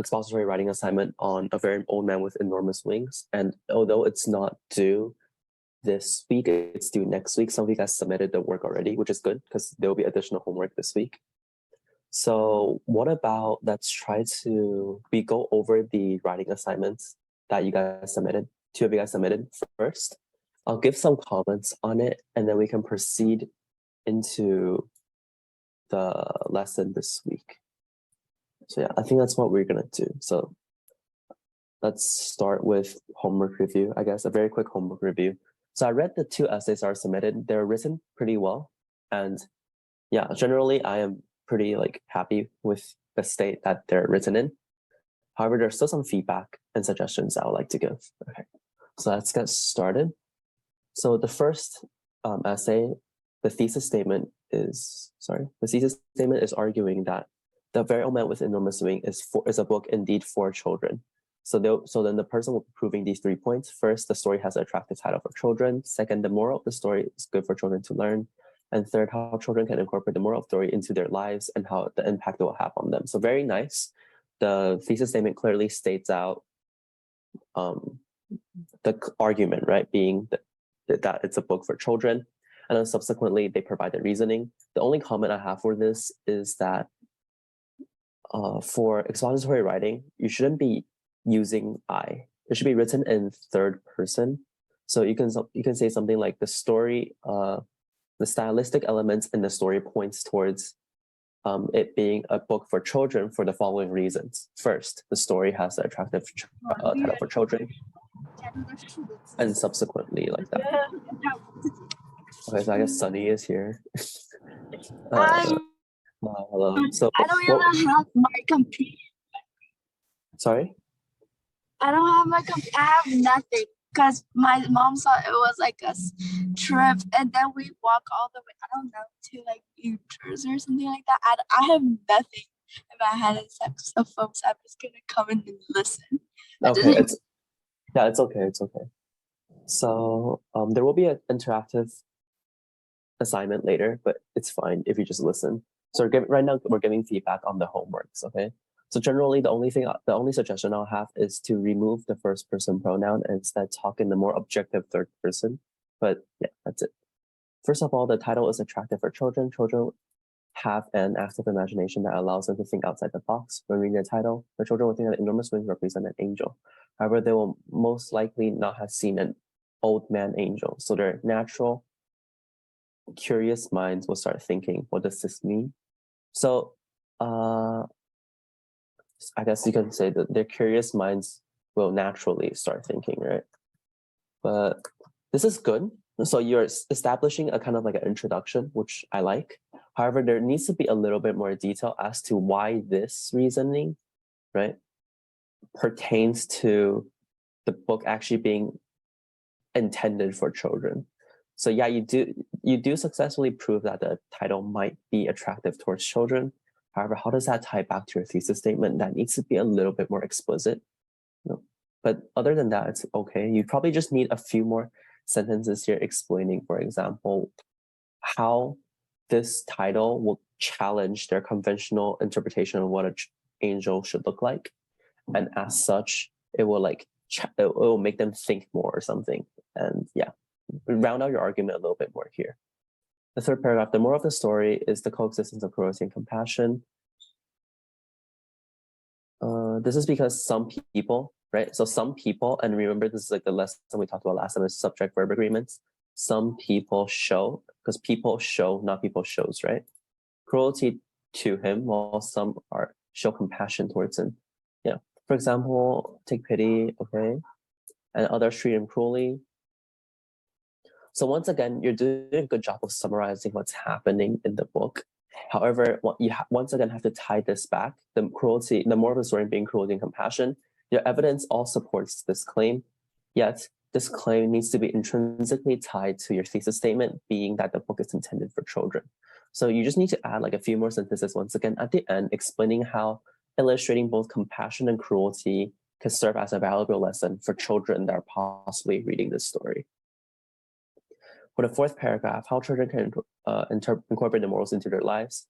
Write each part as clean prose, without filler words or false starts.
expository writing assignment on A Very Old Man with Enormous Wings. And although it's not due this week, it's due next week. Some of you guys submitted the work already, which is good because there will be additional homework this week. So what about we go over the writing assignments that you guys submitted. 2 of you guys submitted first. I'll give some comments on it and then we can proceed into the lesson this week. So yeah, I think that's what we're gonna do. So let's start with homework review, I guess, a very quick homework review. So I read the 2 essays that are submitted. They're written pretty well. And yeah, generally I am pretty happy with the state that they're written in. However, there's still some feedback and suggestions I would like to give. Okay, so let's get started. So the first essay, the thesis statement is arguing that The Very Old Man with Enormous Wing is a book indeed for children. So then the person will be proving these 3 points. First, the story has an attractive title for children. Second, the moral of the story is good for children to learn. And third, how children can incorporate the moral of the story into their lives and how the impact it will have on them. So very nice. The thesis statement clearly states out the argument, right? Being that it's a book for children. And then subsequently, they provide the reasoning. The only comment I have for this is that for expository writing, you shouldn't be using I. It should be written in third person. So you can say something like the story, the stylistic elements in the story points towards it being a book for children for the following reasons. First, the story has an attractive title for children. And subsequently like that. Okay, so I guess Sunny is here. Hello. So I don't even have my computer. Sorry? I don't have my computer. I have nothing because my mom thought it was like a trip, and then we walk all the way, I don't know, to like New Jersey or something like that. I have nothing. If I had a saxophone, so I'm just gonna come in and listen. Okay, it's okay. It's okay. So there will be an interactive assignment later, but it's fine if you just listen. So right now we're giving feedback on the homeworks, okay? So generally the only suggestion I'll have is to remove the first person pronoun and instead talk in the more objective third person. But yeah, that's it. First of all, the title is attractive for children. Children have an active imagination that allows them to think outside the box. When reading the title, the children will think that enormous wings represent an angel. However, they will most likely not have seen an old man angel. So their natural, curious minds will start thinking, what does this mean? So I guess you can say that their curious minds will naturally start thinking, right? But this is good. So you're establishing a kind of like an introduction, which I like. However, there needs to be a little bit more detail as to why this reasoning, right, pertains to the book actually being intended for children. So yeah, you do successfully prove that the title might be attractive towards children. However, how does that tie back to your thesis statement? That needs to be a little bit more explicit. But other than that, it's okay. You probably just need a few more sentences here explaining, for example, how this title will challenge their conventional interpretation of what an angel should look like. And as such, it will it will make them think more or something. And yeah, round out your argument a little bit more here. The third paragraph, the moral of the story is the coexistence of cruelty and compassion. This is because some people, right? So some people, and remember this is like the lesson we talked about last time, is subject-verb agreements. Some people show, because people show, not people shows, right? Cruelty to him, while some show compassion towards him. Yeah. For example, take pity, okay? And others treat him cruelly. So once again, you're doing a good job of summarizing what's happening in the book. However, you once again have to tie this back. The moral of the story being cruelty and compassion. Your evidence all supports this claim, yet this claim needs to be intrinsically tied to your thesis statement, being that the book is intended for children. So you just need to add like a few more sentences once again at the end, explaining how illustrating both compassion and cruelty can serve as a valuable lesson for children that are possibly reading this story. For the fourth paragraph, how children can incorporate the morals into their lives.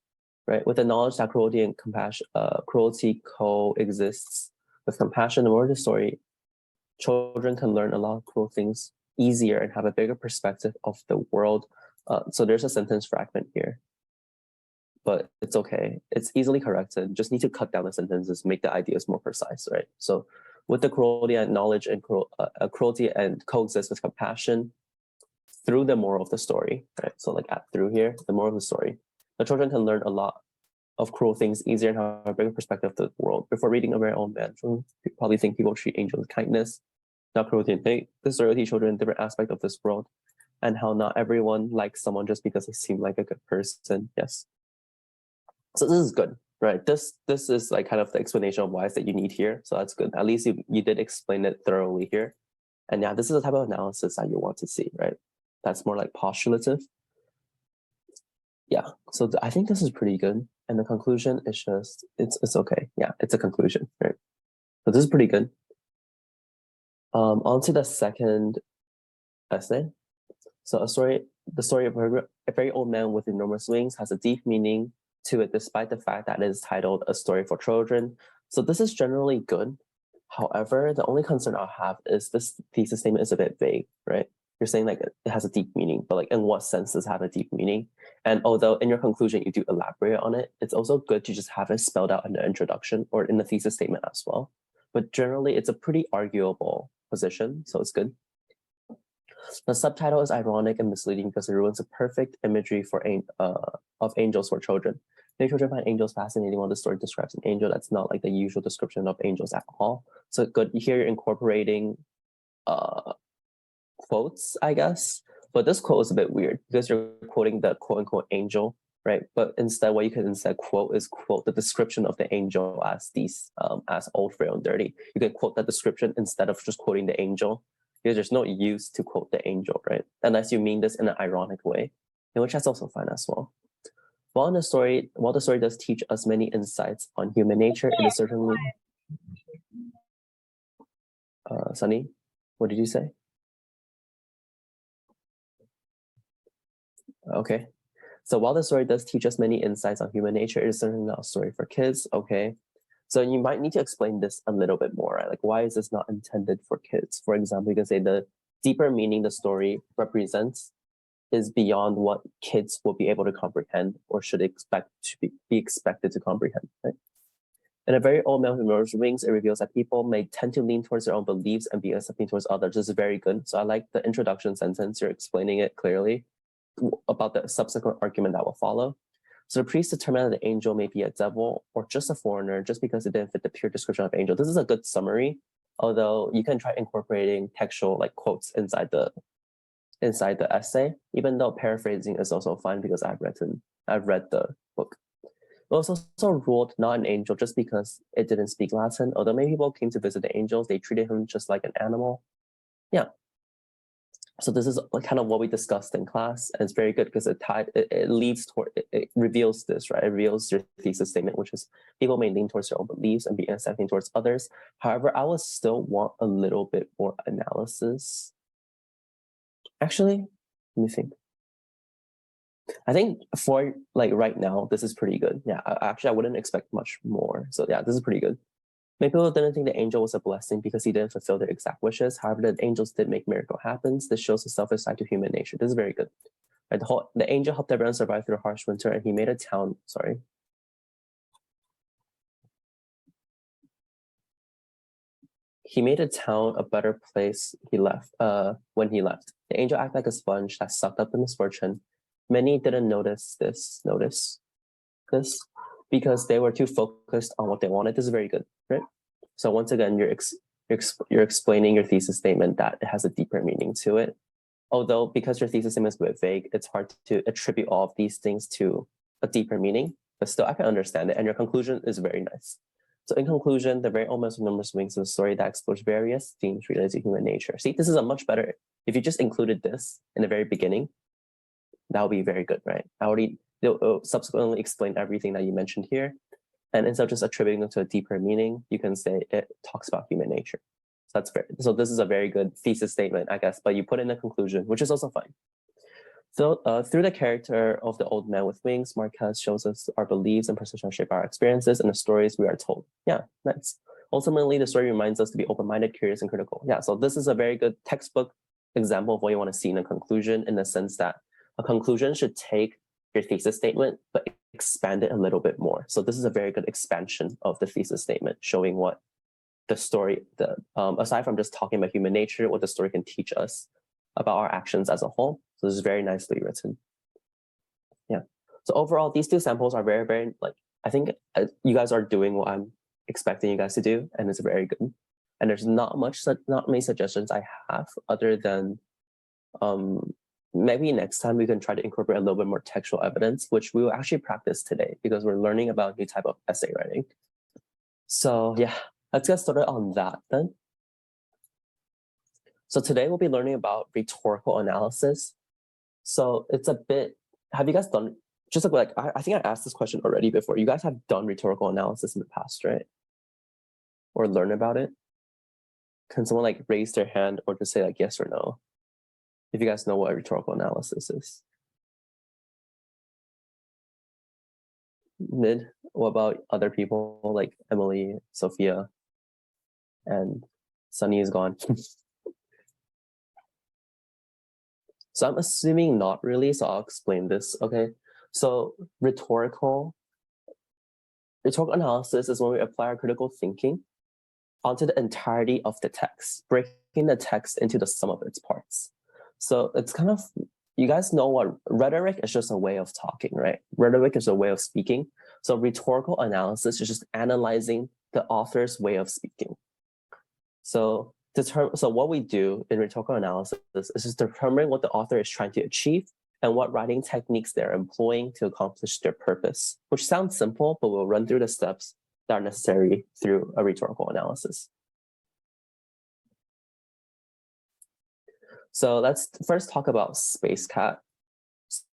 right? With the knowledge that cruelty and compassion, cruelty coexists with compassion, the moral of the story, children can learn a lot of cruel things easier and have a bigger perspective of the world. So there's a sentence fragment here, but it's okay. It's easily corrected. Just need to cut down the sentences, make the ideas more precise, right? So with the cruelty and knowledge and cruelty and coexist with compassion through the moral of the story, right? So like through here, the moral of the story, the children can learn a lot of cruel things easier and have a bigger perspective of the world. Before reading A Very Old Man, you probably think people treat angels with kindness, not cruelty and hate. The story will teach children a different aspect of this world and how not everyone likes someone just because they seem like a good person. Yes. So this is good, right? This is like kind of the explanation of why that you need here. So that's good. At least you did explain it thoroughly here. And yeah, this is the type of analysis that you want to see, right? That's more like postulative. Yeah, so I think this is pretty good. And the conclusion is just, it's okay. Yeah, it's a conclusion, right? So this is pretty good. On to the second essay. So the story of a very old man with enormous wings has a deep meaning to it, despite the fact that it is titled A Story for Children. So this is generally good. However, the only concern I'll have is this thesis statement is a bit vague, right? You're saying like it has a deep meaning, but like in what sense does it have a deep meaning? And although in your conclusion you do elaborate on it, it's also good to just have it spelled out in the introduction or in the thesis statement as well. But generally it's a pretty arguable position, so it's good. The subtitle is ironic and misleading because it ruins the perfect imagery of angels for children. Many children find angels fascinating while the story describes an angel that's not like the usual description of angels at all. So good, here you're incorporating quotes, I guess. But this quote is a bit weird because you're quoting the quote unquote angel, right? But instead, what you could instead quote is quote the description of the angel as as old, frail, and dirty. You can quote that description instead of just quoting the angel, because there's no use to quote the angel, right? Unless you mean this in an ironic way, in which that's also fine as well. While the story does teach us many insights on human nature, it is certainly. Sunny, what did you say? Okay. So while the story does teach us many insights on human nature, it is certainly not a story for kids. Okay. So you might need to explain this a little bit more, right? Like, why is this not intended for kids? For example, you can say the deeper meaning the story represents is beyond what kids will be able to comprehend or should expect to be expected to comprehend, right? In A Very Old Man with Enormous Wings, it reveals that people may tend to lean towards their own beliefs and be accepting towards others. This is very good. So I like the introduction sentence. You're explaining it clearly about the subsequent argument that will follow. So the priest determined that the angel may be a devil or just a foreigner just because it didn't fit the pure description of angel. This is a good summary, although you can try incorporating textual like quotes inside the essay, even though paraphrasing is also fine because I've read the book. It was also ruled not an angel just because it didn't speak Latin. Although many people came to visit the angels, they treated him just like an animal. Yeah. So this is kind of what we discussed in class, and it's very good because it leads toward, it reveals this, right? It reveals your thesis statement, which is people may lean towards their own beliefs and be accepting towards others. However, I would still want a little bit more analysis. Actually, let me think. I think for like right now, this is pretty good. Yeah, I wouldn't expect much more. So yeah, this is pretty good. Many people didn't think the angel was a blessing because he didn't fulfill their exact wishes. However, the angels did make miracle happen. This shows the selfish side to human nature. This is very good. Right, the angel helped everyone survive through a harsh winter, and he made a town. He made a town a better place. When he left. The angel acted like a sponge that sucked up the misfortune. Many didn't notice this because they were too focused on what they wanted. This is very good, right? So once again, you're explaining your thesis statement that it has a deeper meaning to it. Although because your thesis statement is a bit vague, it's hard to attribute all of these things to a deeper meaning, but still I can understand it. And your conclusion is very nice. So in conclusion, The Very Old Man with Enormous Wings is a story that explores various themes related to human nature. See, this is a much better, if you just included this in the very beginning, that would be very good, right? They'll subsequently explain everything that you mentioned here. And instead of just attributing them to a deeper meaning, you can say it talks about human nature. So this is a very good thesis statement, I guess, but you put in a conclusion, which is also fine. So through the character of the old man with wings, Marquez shows us our beliefs and perceptions shape our experiences and the stories we are told. Yeah, nice. Ultimately, the story reminds us to be open-minded, curious, and critical. Yeah, so this is a very good textbook example of what you want to see in a conclusion, in the sense that a conclusion should take your thesis statement, but expand it a little bit more. So this is a very good expansion of the thesis statement, showing what the story, aside from just talking about human nature, what the story can teach us about our actions as a whole. So this is very nicely written. Yeah. So overall, these two samples are very, very, like, I think you guys are doing what I'm expecting you guys to do, and it's very good. And there's not many suggestions I have other than maybe next time we can try to incorporate a little bit more textual evidence, which we will actually practice today because we're learning about a new type of essay writing. So yeah, let's get started on that then. So today we'll be learning about rhetorical analysis. So it's a bit, have you guys done, just like I think I asked this question already before, you guys have done rhetorical analysis in the past, right? Or learn about it? Can someone like raise their hand or just say like yes or no? If you guys know what rhetorical analysis is. Mid, what about other people like Emily, Sophia, and Sunny is gone? So I'm assuming not really, so I'll explain this, okay? So rhetorical analysis is when we apply our critical thinking onto the entirety of the text, breaking the text into the sum of its parts. So it's kind of, you guys know what rhetoric is, just a way of talking, right? Rhetoric is a way of speaking. So rhetorical analysis is just analyzing the author's way of speaking. So what we do in rhetorical analysis is just determine what the author is trying to achieve and what writing techniques they're employing to accomplish their purpose, which sounds simple, but we'll run through the steps that are necessary through a rhetorical analysis. So let's first talk about Space Cat.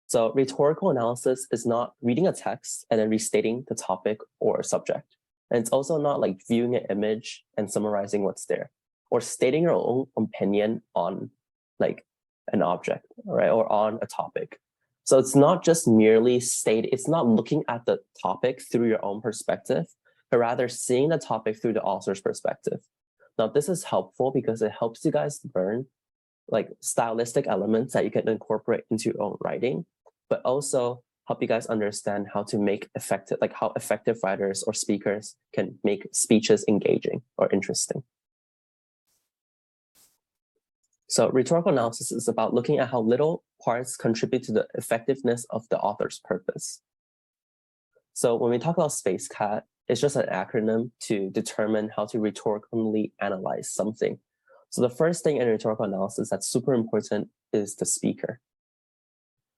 So rhetorical analysis is not reading a text and then restating the topic or subject. And it's also not like viewing an image and summarizing what's there, or stating your own opinion on like an object, right, or on a topic. So it's not just merely it's not looking at the topic through your own perspective, but rather seeing the topic through the author's perspective. Now, this is helpful because it helps you guys learn like stylistic elements that you can incorporate into your own writing, but also help you guys understand how to make effective, like how effective writers or speakers can make speeches engaging or interesting. So rhetorical analysis is about looking at how little parts contribute to the effectiveness of the author's purpose. So when we talk about Space Cat, it's just an acronym to determine how to rhetorically analyze something. So the first thing in rhetorical analysis that's super important is the speaker.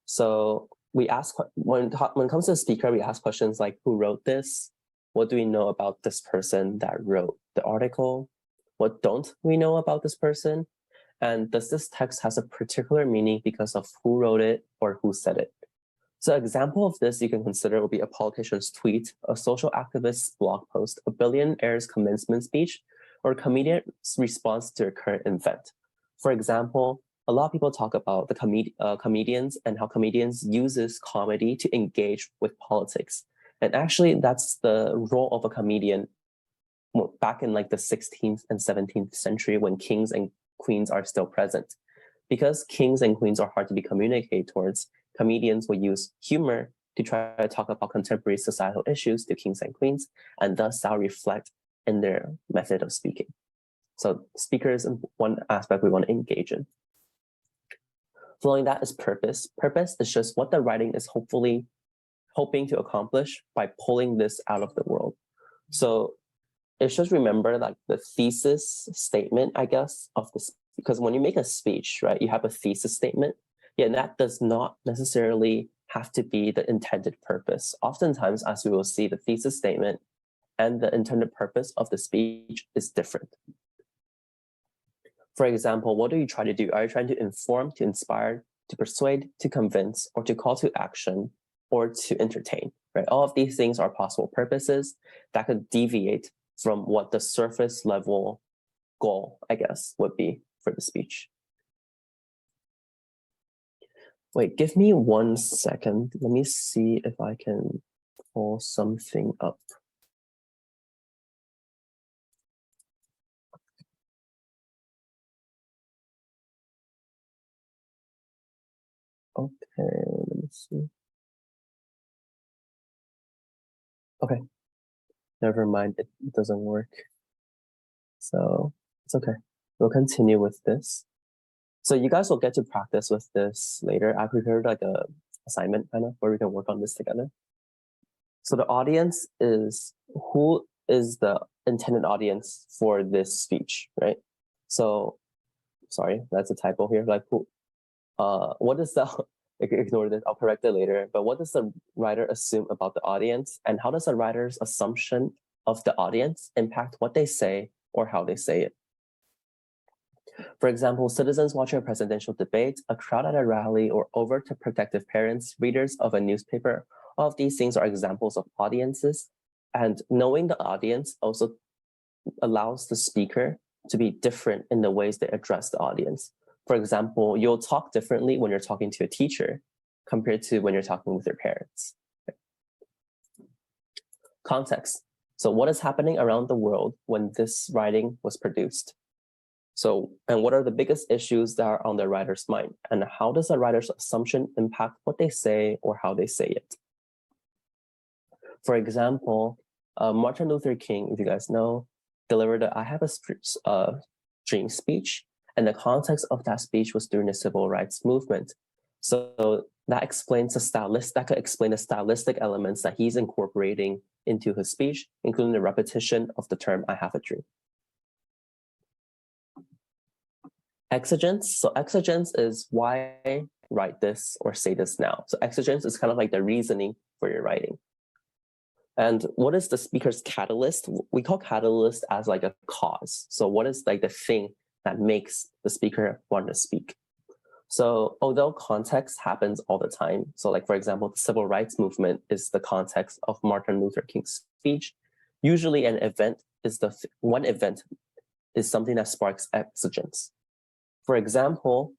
So we ask, when it comes to the speaker, we ask questions like, who wrote this? What do we know about this person that wrote the article? What don't we know about this person? And does this text has a particular meaning because of who wrote it or who said it? So an example of this you can consider will be a politician's tweet, a social activist's blog post, a billionaire's commencement speech, or a comedian's response to a current event. For example, a lot of people talk about the comedians and how comedians uses comedy to engage with politics. And actually, that's the role of a comedian back in like the 16th and 17th century when kings and queens are still present. Because kings and queens are hard to be communicated towards, comedians will use humor to try to talk about contemporary societal issues to kings and queens, and thus that'll reflect in their method of speaking. So speakers is one aspect we want to engage in. Following that is purpose. Purpose is just what the writing is hoping to accomplish by pulling this out of the world. So it's just remember like the thesis statement, I guess, of this, because when you make a speech, right, you have a thesis statement. Yeah, that does not necessarily have to be the intended purpose. Oftentimes, as we will see, the thesis statement and the intended purpose of the speech is different. For example, what do you try to do? Are you trying to inform, to inspire, to persuade, to convince, or to call to action, or to entertain, right? All of these things are possible purposes that could deviate from what the surface level goal, I guess, would be for the speech. Wait, give me 1 second. Let me see if I can pull something up. Okay, let me see. Okay, never mind, it doesn't work. So it's okay. We'll continue with this. So you guys will get to practice with this later. I prepared like a assignment kind of where we can work on this together. So the audience is who is the intended audience for this speech, right? So sorry, that's a typo here. Like who what is the ignore this, I'll correct it later, but what does the writer assume about the audience, and how does the writer's assumption of the audience impact what they say or how they say it? For example, citizens watching a presidential debate, a crowd at a rally, or overprotective parents, readers of a newspaper. All of these things are examples of audiences, and knowing the audience also allows the speaker to be different in the ways they address the audience. For example, you'll talk differently when you're talking to a teacher compared to when you're talking with your parents. Context. So what is happening around the world when this writing was produced? So, and what are the biggest issues that are on the writer's mind? And how does the writer's assumption impact what they say or how they say it? For example, Martin Luther King, if you guys know, delivered a I Have a Dream speech. And the context of that speech was during the civil rights movement. So that explains that could explain the stylistic elements that he's incorporating into his speech, including the repetition of the term I have a dream. Exigence. So exigence is why write this or say this now. So exigence is kind of like the reasoning for your writing. And what is the speaker's catalyst? We call catalyst as like a cause. So what is like the thing that makes the speaker want to speak? So although context happens all the time, so like for example, the civil rights movement is the context of Martin Luther King's speech. Usually an event is one event is something that sparks exigence. For example,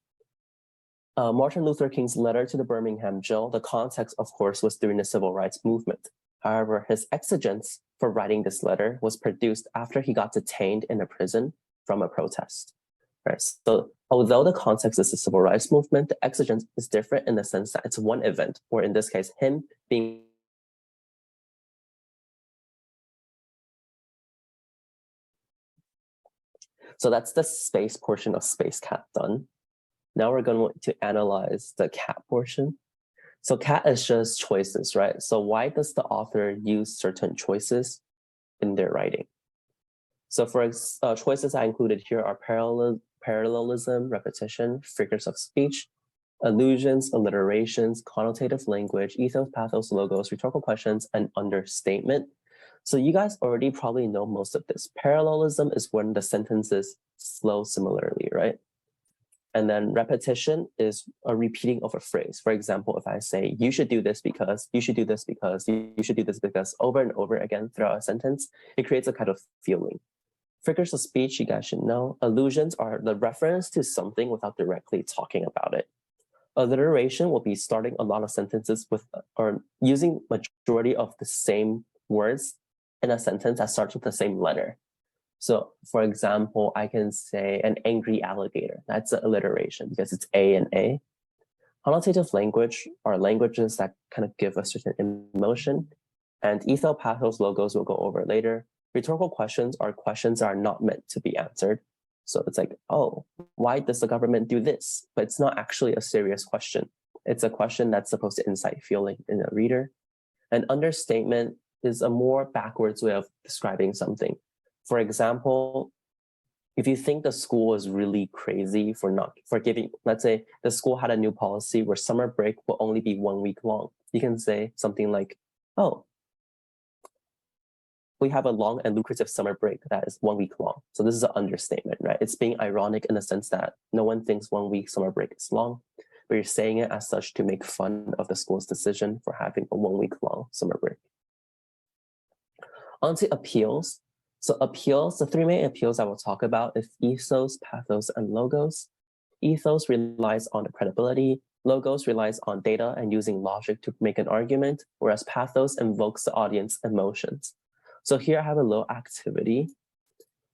Martin Luther King's letter to the Birmingham jail, the context, of course, was during the civil rights movement. However, his exigence for writing this letter was produced after he got detained in a prison from a protest. Right? So although the context is the civil rights movement, the exigence is different in the sense that it's one event, or in this case, him being So that's the space portion of Space Cat done. Now we're going to analyze the cat portion. So cat is just choices, right? So why does the author use certain choices in their writing? So for choices I included here are parallelism, repetition, figures of speech, allusions, alliterations, connotative language, ethos, pathos, logos, rhetorical questions, and understatement. So you guys already probably know most of this. Parallelism is when the sentences flow similarly, right? And then repetition is a repeating of a phrase. For example, if I say, you should do this because, you should do this because, you should do this because, over and over again throughout a sentence, it creates a kind of feeling. Figures of speech, you guys should know. Allusions are the reference to something without directly talking about it. Alliteration will be starting a lot of sentences with, or using majority of the same words in a sentence that starts with the same letter. So for example, I can say an angry alligator. That's an alliteration because it's A and A. Connotative language are languages that kind of give a certain emotion. And ethos, pathos, logos we'll go over later. Rhetorical questions are questions that are not meant to be answered. So it's like, oh, why does the government do this? But it's not actually a serious question. It's a question that's supposed to incite feeling in a reader. And understatement is a more backwards way of describing something. For example, if you think the school is really crazy for giving, let's say the school had a new policy where summer break will only be 1 week long. You can say something like, oh, we have a long and lucrative summer break that is 1 week long. So this is an understatement, right? It's being ironic in the sense that no one thinks 1 week summer break is long, but you're saying it as such to make fun of the school's decision for having a 1 week long summer break. On to appeals. So appeals, the three main appeals I will talk about is ethos, pathos, and logos. Ethos relies on the credibility, Logos relies on data and using logic to make an argument, whereas pathos invokes the audience emotions. So here I have a little activity.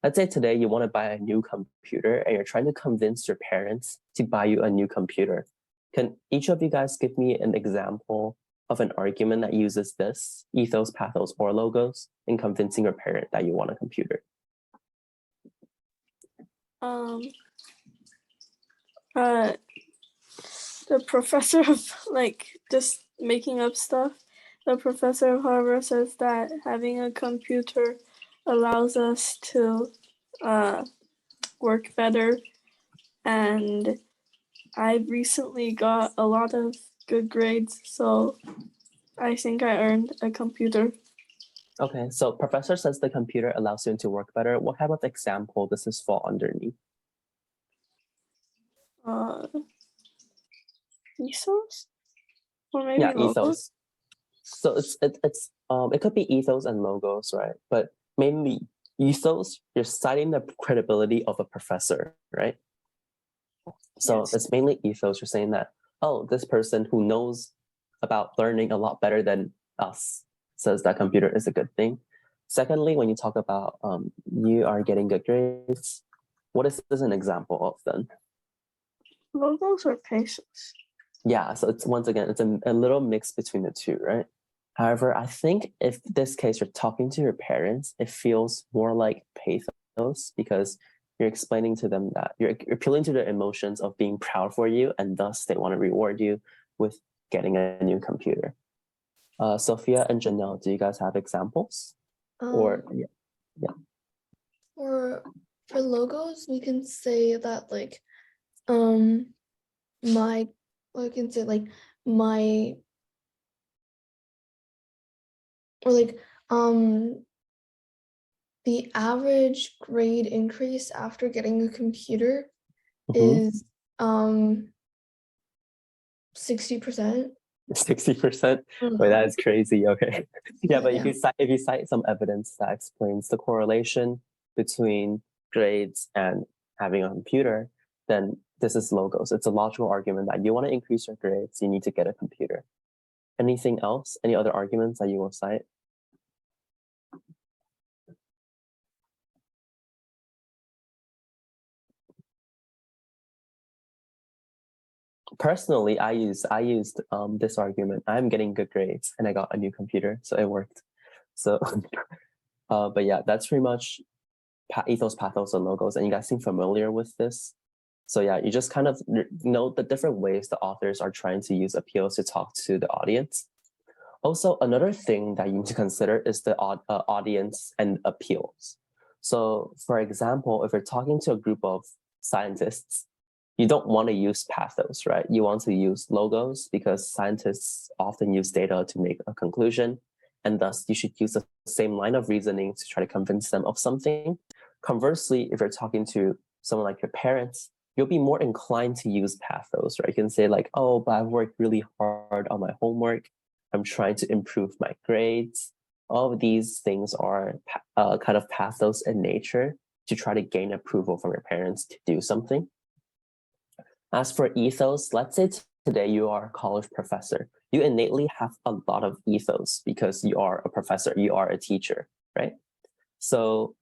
Let's say today you want to buy a new computer and you're trying to convince your parents to buy you a new computer. Can each of you guys give me an example of an argument that uses this, ethos, pathos, or logos, in convincing your parent that you want a computer? The professor of just making up stuff. The professor of Harvard says that having a computer allows us to work better, and I recently got a lot of good grades, so I think I earned a computer. Okay, so professor says the computer allows you to work better. What kind of example does this fall underneath? Ethos? Or maybe Yeah, logos? ethos. So it could be ethos and logos, right? But mainly ethos, you're citing the credibility of a professor, right? So Yes. it's mainly ethos. You're saying that, oh, this person who knows about learning a lot better than us says that computer is a good thing. Secondly, when you talk about you are getting good grades, what is this an example of then? Logos or pesos? Yeah, so it's once again, it's a little mix between the two, right? However, I think if this case you're talking to your parents, it feels more like pathos because you're explaining to them that you're appealing to their emotions of being proud for you, and thus they want to reward you with getting a new computer. Sophia and Janelle, do you guys have examples? Or yeah. Or for logos, we can say that the average grade increase after getting a computer is 60%. 60%? Wait, that is crazy. Okay. Yeah, but if you cite some evidence that explains the correlation between grades and having a computer, then this is logos. It's a logical argument that you want to increase your grades, you need to get a computer. Anything else? Any other arguments that you will cite? Personally, I used this argument. I'm getting good grades and I got a new computer, so it worked. So, but yeah, that's pretty much ethos, pathos, and logos. And you guys seem familiar with this. So yeah, you just kind of know the different ways the authors are trying to use appeals to talk to the audience. Also, another thing that you need to consider is the audience and appeals. So for example, if you're talking to a group of scientists, you don't want to use pathos, right? You want to use logos because scientists often use data to make a conclusion, and thus you should use the same line of reasoning to try to convince them of something. Conversely, if you're talking to someone like your parents, you'll be more inclined to use pathos, right? You can say like, oh, but I've worked really hard on my homework. I'm trying to improve my grades. All of these things are kind of pathos in nature to try to gain approval from your parents to do something. As for ethos, let's say today you are a college professor. You innately have a lot of ethos because you are a professor, you are a teacher, right? So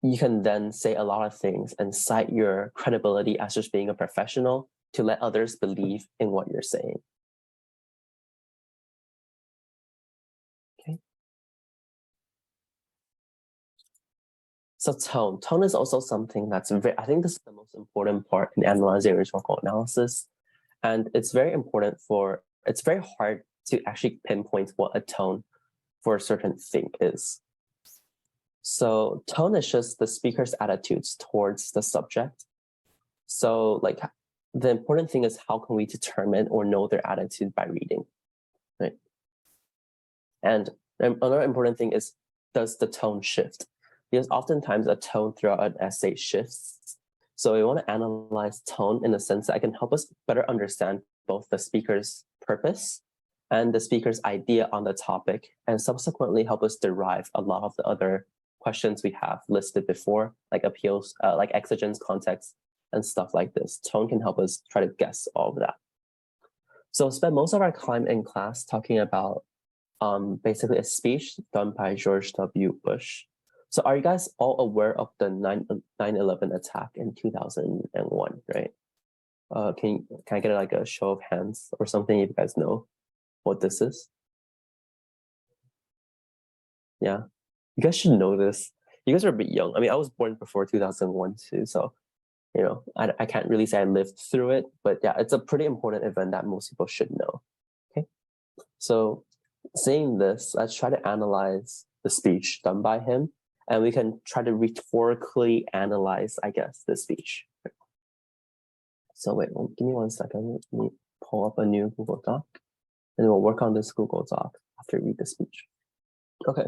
you can then say a lot of things and cite your credibility as just being a professional to let others believe in what you're saying. Okay. So tone is also something that's I think this is the most important part in analyzing rhetorical analysis. And it's very important it's very hard to actually pinpoint what a tone for a certain thing is. So tone is just the speaker's attitudes towards the subject. So like the important thing is how can we determine or know their attitude by reading, right? And another important thing is, does the tone shift? Because oftentimes a tone throughout an essay shifts. So we want to analyze tone in the sense that it can help us better understand both the speaker's purpose and the speaker's idea on the topic, and subsequently help us derive a lot of the other questions we have listed before, like appeals, like exigence, context, and stuff like this. Tone can help us try to guess all of that. So spend most of our time in class talking about basically a speech done by George W. Bush. So are you guys all aware of the 9/11 attack in 2001, right? Can I get like a show of hands or something if you guys know what this is? Yeah, you guys should know this. You guys are a bit young. I mean, I was born before 2001 too, so you know, I can't really say I lived through it, but yeah, it's a pretty important event that most people should know. Okay, so saying this, let's try to analyze the speech done by him, and we can try to rhetorically analyze, I guess, the speech. So wait, give me 1 second. Let me pull up a new Google Doc, and then we'll work on this Google Doc after we read the speech. Okay,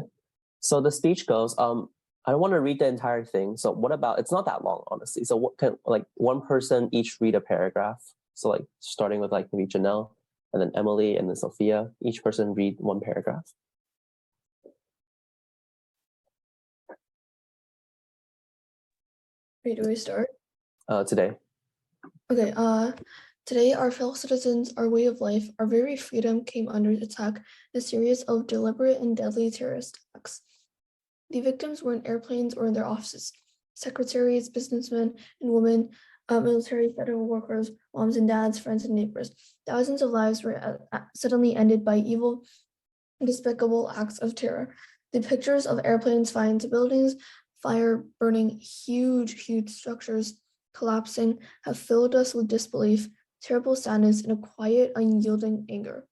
so the speech goes, I don't want to read the entire thing. So what about, it's not that long, honestly. So what can, like one person each read a paragraph. So like starting with like maybe Janelle, and then Emily, and then Sophia, each person read one paragraph. Wait, do we start? Today. Okay, today our fellow citizens, our way of life, our very freedom came under attack in a series of deliberate and deadly terrorist attacks. The victims were in airplanes or in their offices. Secretaries, businessmen and women, military, federal workers, moms and dads, friends and neighbors. Thousands of lives were suddenly ended by evil, despicable acts of terror. The pictures of airplanes flying into buildings, fire burning huge structures, collapsing, have filled us with disbelief, terrible sadness, and a quiet, unyielding anger.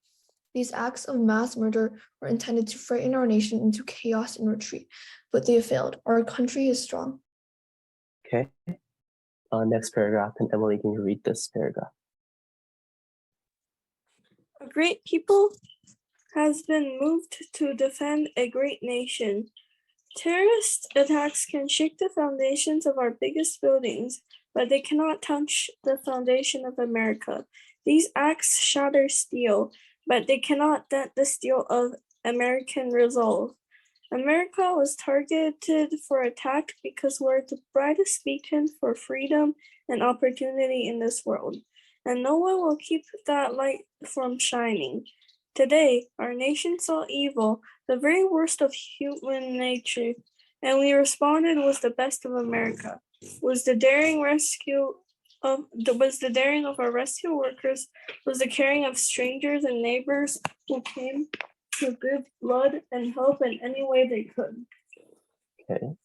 These acts of mass murder were intended to frighten our nation into chaos and retreat, but they have failed. Our country is strong. Okay. Next paragraph, and Emily, can you read this paragraph? A great people has been moved to defend a great nation. Terrorist attacks can shake the foundations of our biggest buildings, but they cannot touch the foundation of America. These acts shatter steel, but they cannot dent the steel of American resolve. America was targeted for attack because we're the brightest beacon for freedom and opportunity in this world, and no one will keep that light from shining. Today, our nation saw evil, the very worst of human nature, and we responded with the best of America. Was the daring of our rescue workers, was the caring of strangers and neighbors who came to give blood and help in any way they could. Okay.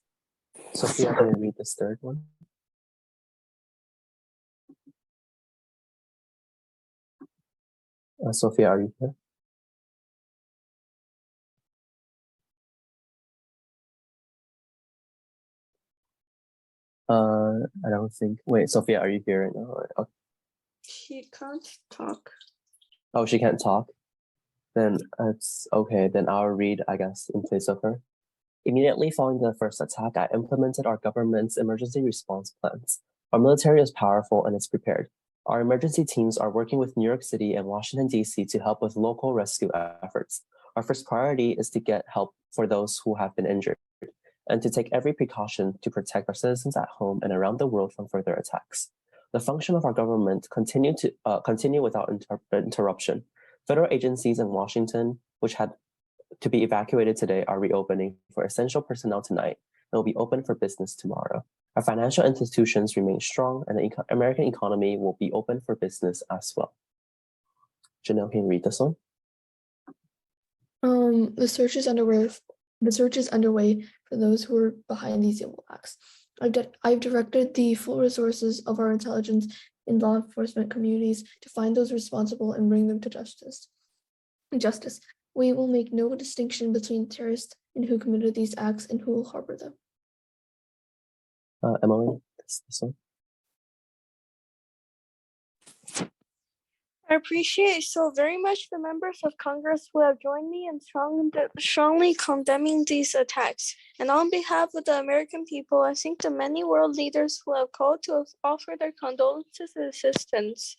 Sophia, can you read this third one? Sophia, are you here? I don't think. Wait, Sophia, are you here right now? Okay. She can't talk. Oh, she can't talk. Then it's okay. Then I'll read, I guess, in place of her. Immediately following the first attack, I implemented our government's emergency response plans. Our military is powerful and is prepared. Our emergency teams are working with New York City and Washington, D.C. to help with local rescue efforts. Our first priority is to get help for those who have been injured and to take every precaution to protect our citizens at home and around the world from further attacks. The function of our government continue without interruption. Federal agencies in Washington, which had to be evacuated today, are reopening for essential personnel tonight and will be open for business tomorrow. Our financial institutions remain strong and the American economy will be open for business as well. Janelle, can you read this one? The search is underway for those who are behind these evil acts. I've directed the full resources of our intelligence and law enforcement communities to find those responsible and bring them to justice. We will make no distinction between terrorists and who committed these acts and who will harbor them. Emily, this one. I appreciate so very much the members of Congress who have joined me in strongly condemning these attacks. And on behalf of the American people, I thank the many world leaders who have called to offer their condolences and assistance.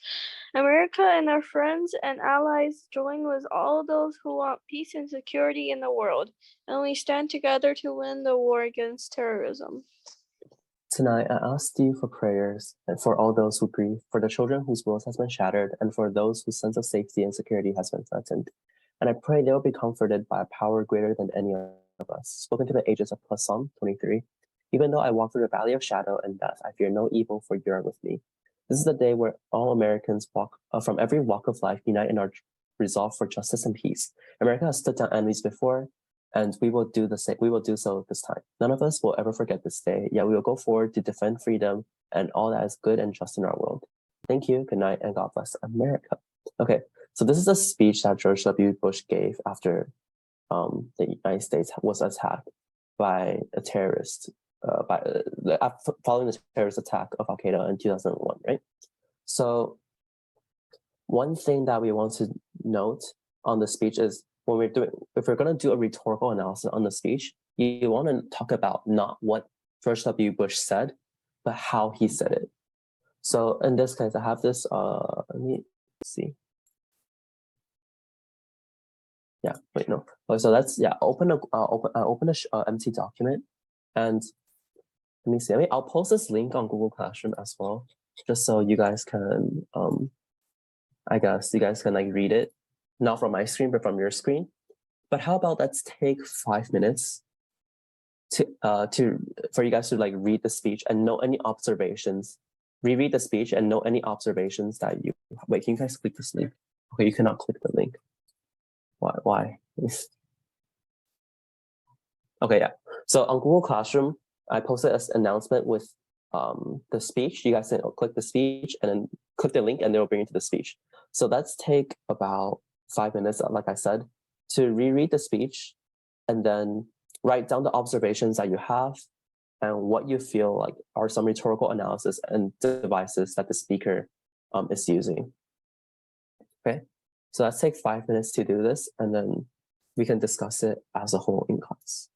America and our friends and allies join with all those who want peace and security in the world, and we stand together to win the war against terrorism. Tonight, I asked you for prayers and for all those who grieve, for the children whose wills has been shattered, and for those whose sense of safety and security has been threatened. And I pray they will be comforted by a power greater than any of us. Spoken to the ages of plus Psalm 23. Even though I walk through the valley of shadow and death, I fear no evil, for you are with me. This is the day where all Americans from every walk of life unite in our resolve for justice and peace. America has stood down enemies before, and we will do the same. We will do so this time. None of us will ever forget this day, yet we will go forward to defend freedom and all that is good and just in our world. Thank you, good night, and God bless America. Okay, so this is a speech that George W. Bush gave after the United States was attacked by a terrorist, following the terrorist attack of Al Qaeda in 2001, right? So one thing that we want to note on the speech is if we're going to do a rhetorical analysis on the speech, you want to talk about not what George W. Bush said, but how he said it. So in this case, I have this, let me see. Yeah, wait, no. So let's, open a empty document, and let me see. I'll post this link on Google Classroom as well, just so you guys can, I guess you guys can like read it, not from my screen, but from your screen. But how about let's take 5 minutes for you guys to like read the speech and note any observations. Reread the speech and note any observations that you. Wait, can you guys click this link? Okay, you cannot click the link. Why? Okay, yeah. So on Google Classroom, I posted an announcement with the speech. You guys can click the speech and then click the link, and they will bring you to the speech. So let's take about 5 minutes, like I said, to reread the speech, and then write down the observations that you have and what you feel like are some rhetorical analysis and devices that the speaker is using. Okay, so let's take 5 minutes to do this, and then we can discuss it as a whole in class.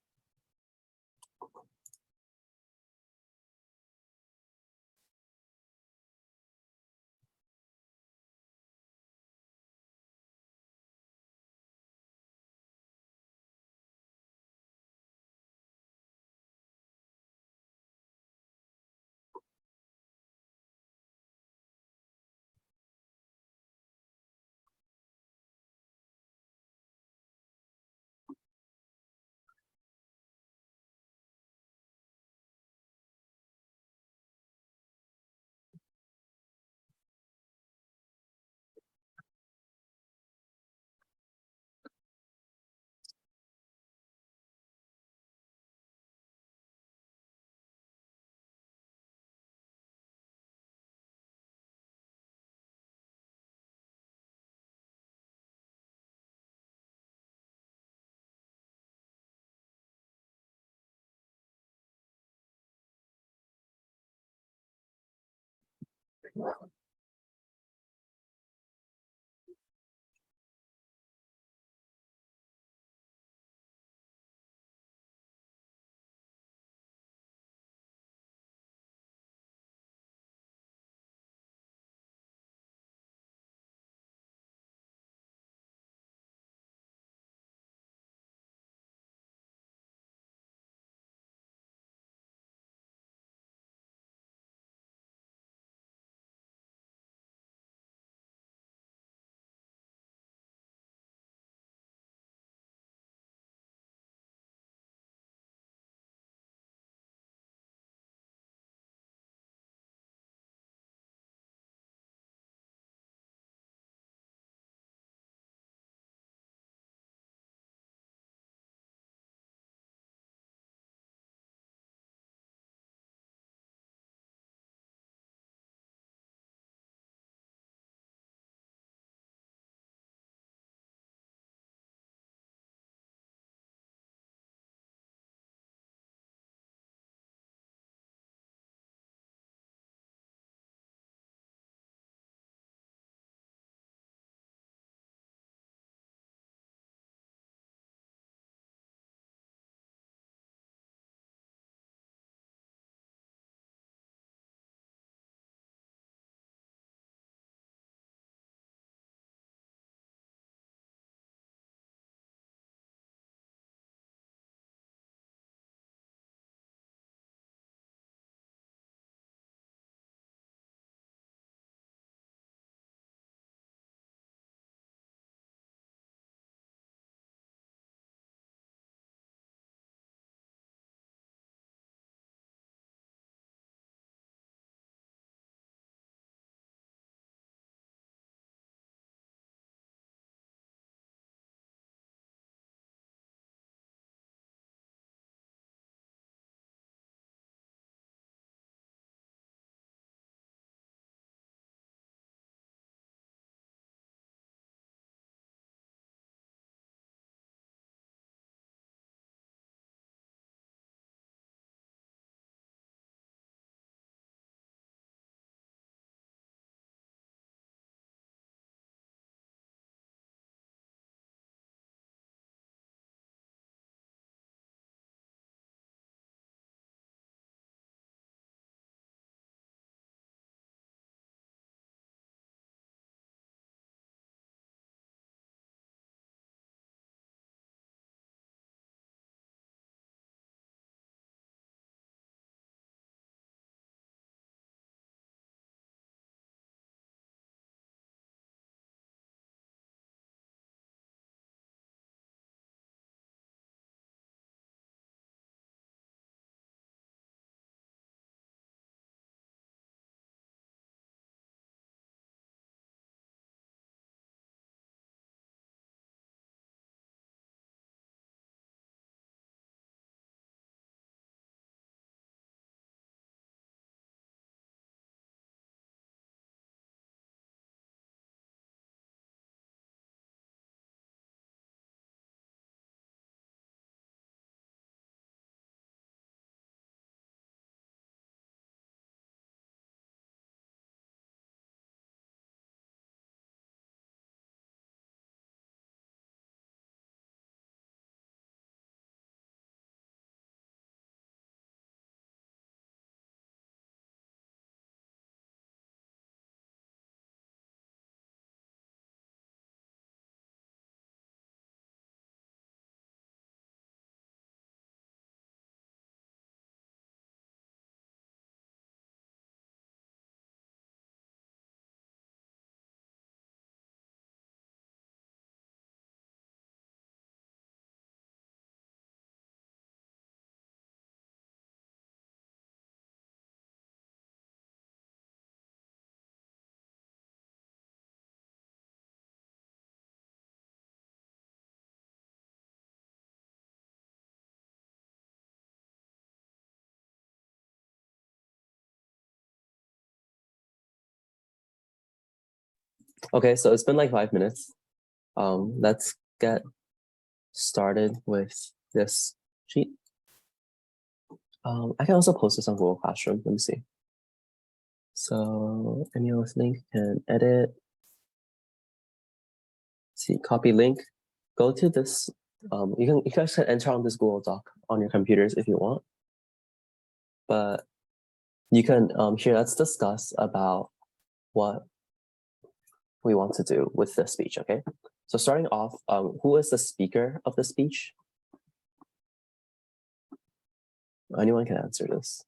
Okay, so it's been like 5 minutes. Let's get started with this sheet. I can also post this on Google Classroom. Let me see. So anyone listening can edit. See, copy link. Go to this. You guys can enter on this Google Doc on your computers if you want. But you can here. Let's discuss about what we want to do with the speech. Okay. So starting off, who is the speaker of the speech? Anyone can answer this.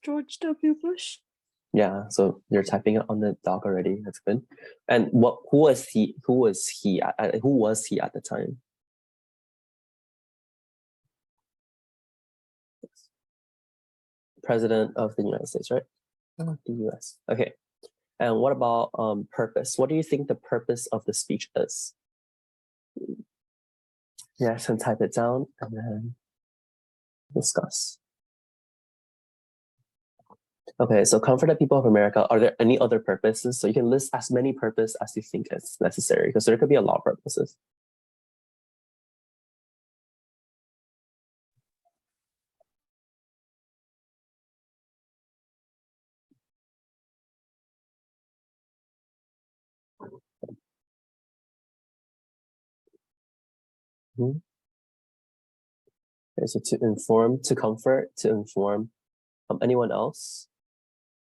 George W. Bush. Yeah, so you're typing it on the doc already. That's good. And who was he at the time? President of the United States, right? Oh, the US. Okay. And what about purpose? What do you think the purpose of the speech is? Yeah, so type it down and then discuss. Okay, so comfort the people of America. Are there any other purposes? So you can list as many purposes as you think is necessary, because there could be a lot of purposes. Okay, so to inform, to comfort, to inform. Anyone else?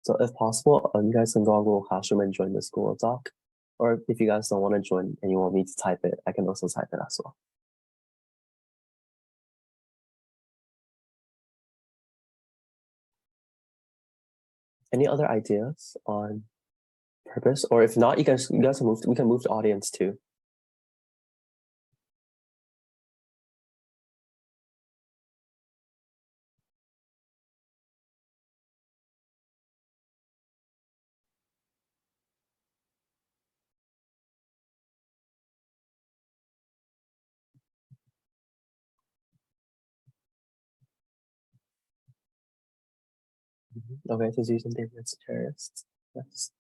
So if possible, you guys can go on Google Classroom and join this Google Doc. Or if you guys don't want to join and you want me to type it, I can also type it as well. Any other ideas on purpose? Or if not, you guys can move. We can move to audience too. Okay, so using data against terrorists. Yes.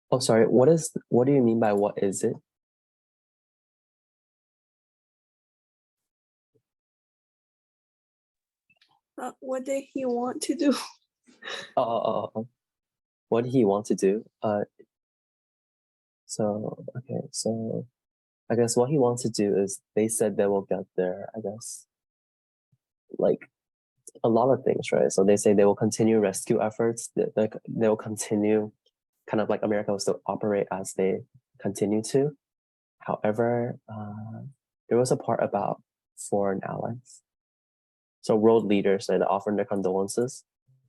Oh, sorry. What do you mean by what is it? What did he want to do? What did he want to do? So okay, so I guess what he wants to do is they said they will get there, I guess, like a lot of things, right? So they say they will continue rescue efforts, they will continue kind of like America will still operate as they continue to. However, there was a part about foreign allies. So world leaders that offer their condolences.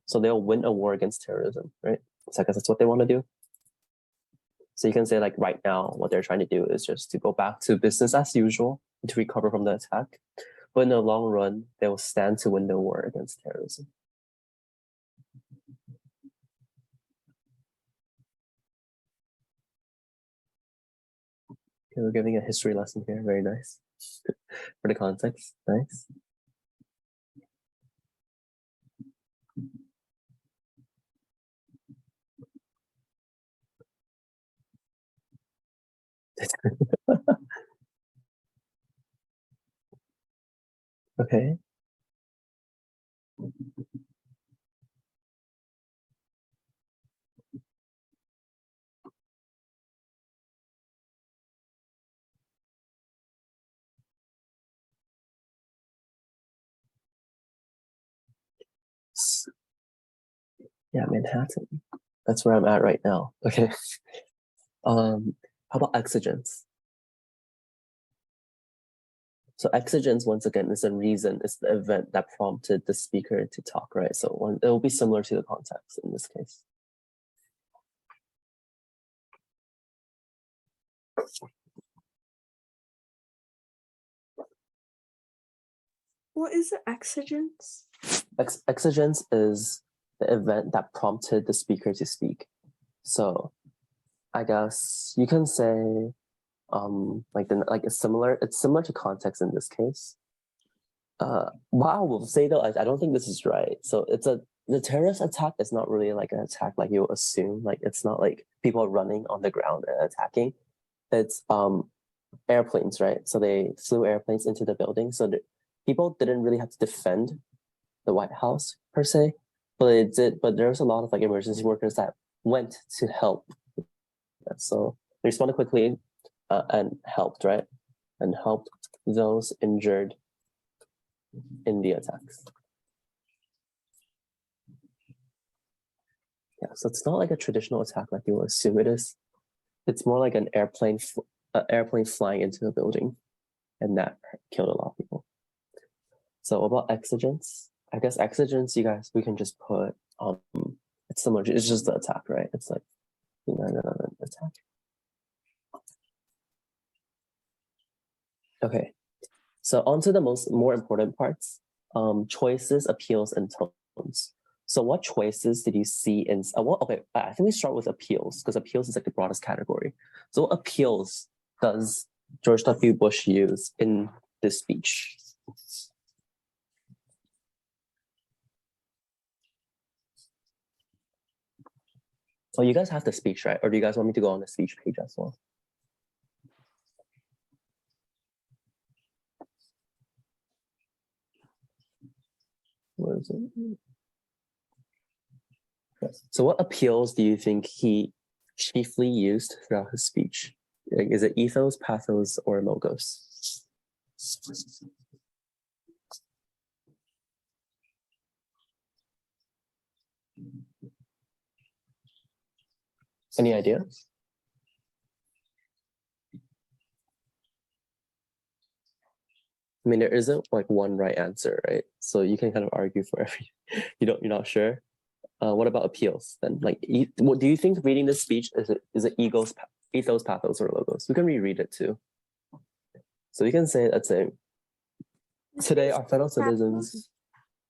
So they'll win a war against terrorism, right? So I guess that's what they want to do. So you can say like right now, what they're trying to do is just to go back to business as usual to recover from the attack. But in the long run, they will stand to win the war against terrorism. Okay, we're giving a history lesson here. Very nice. For the context, nice. Okay. Yeah, Manhattan. That's where I'm at right now. Okay. How about exigence? So exigence, once again, is the reason, it's the event that prompted the speaker to talk, right? So it will be similar to the context in this case. What is the exigence? Exigence is the event that prompted the speaker to speak. So I guess you can say it's similar to context in this case. What I will say though, I don't think this is right. So the terrorist attack is not really like an attack like you assume. Like it's not like people running on the ground and attacking. It's airplanes, right? So they flew airplanes into the building. So people didn't really have to defend the White House per se, but it did. But there was a lot of like emergency workers that went to help. So they responded quickly and helped, right? And helped those injured in the attacks. Yeah, so it's not like a traditional attack like you would assume it is. It's more like an airplane flying into a building, and that killed a lot of people. So about exigence, I guess exigence, you guys, we can just put it's similar. It's just the attack, right? It's like attack. Okay, so on to the more important parts, choices, appeals, and tones. So what choices did you see in, okay, I think we start with appeals, because appeals is like the broadest category. So what appeals does George W. Bush use in this speech? Oh, you guys have the speech, right? Or do you guys want me to go on the speech page as well? Where is it? So what appeals do you think he chiefly used throughout his speech? Like, is it ethos, pathos, or logos? Any ideas? I mean, there isn't like one right answer, right? So you can kind of argue for every, you're not sure. What about appeals then? Like, what do you think reading this speech is it ethos, pathos, or logos? We can reread it too. So you can say, let's say, today our fellow citizens,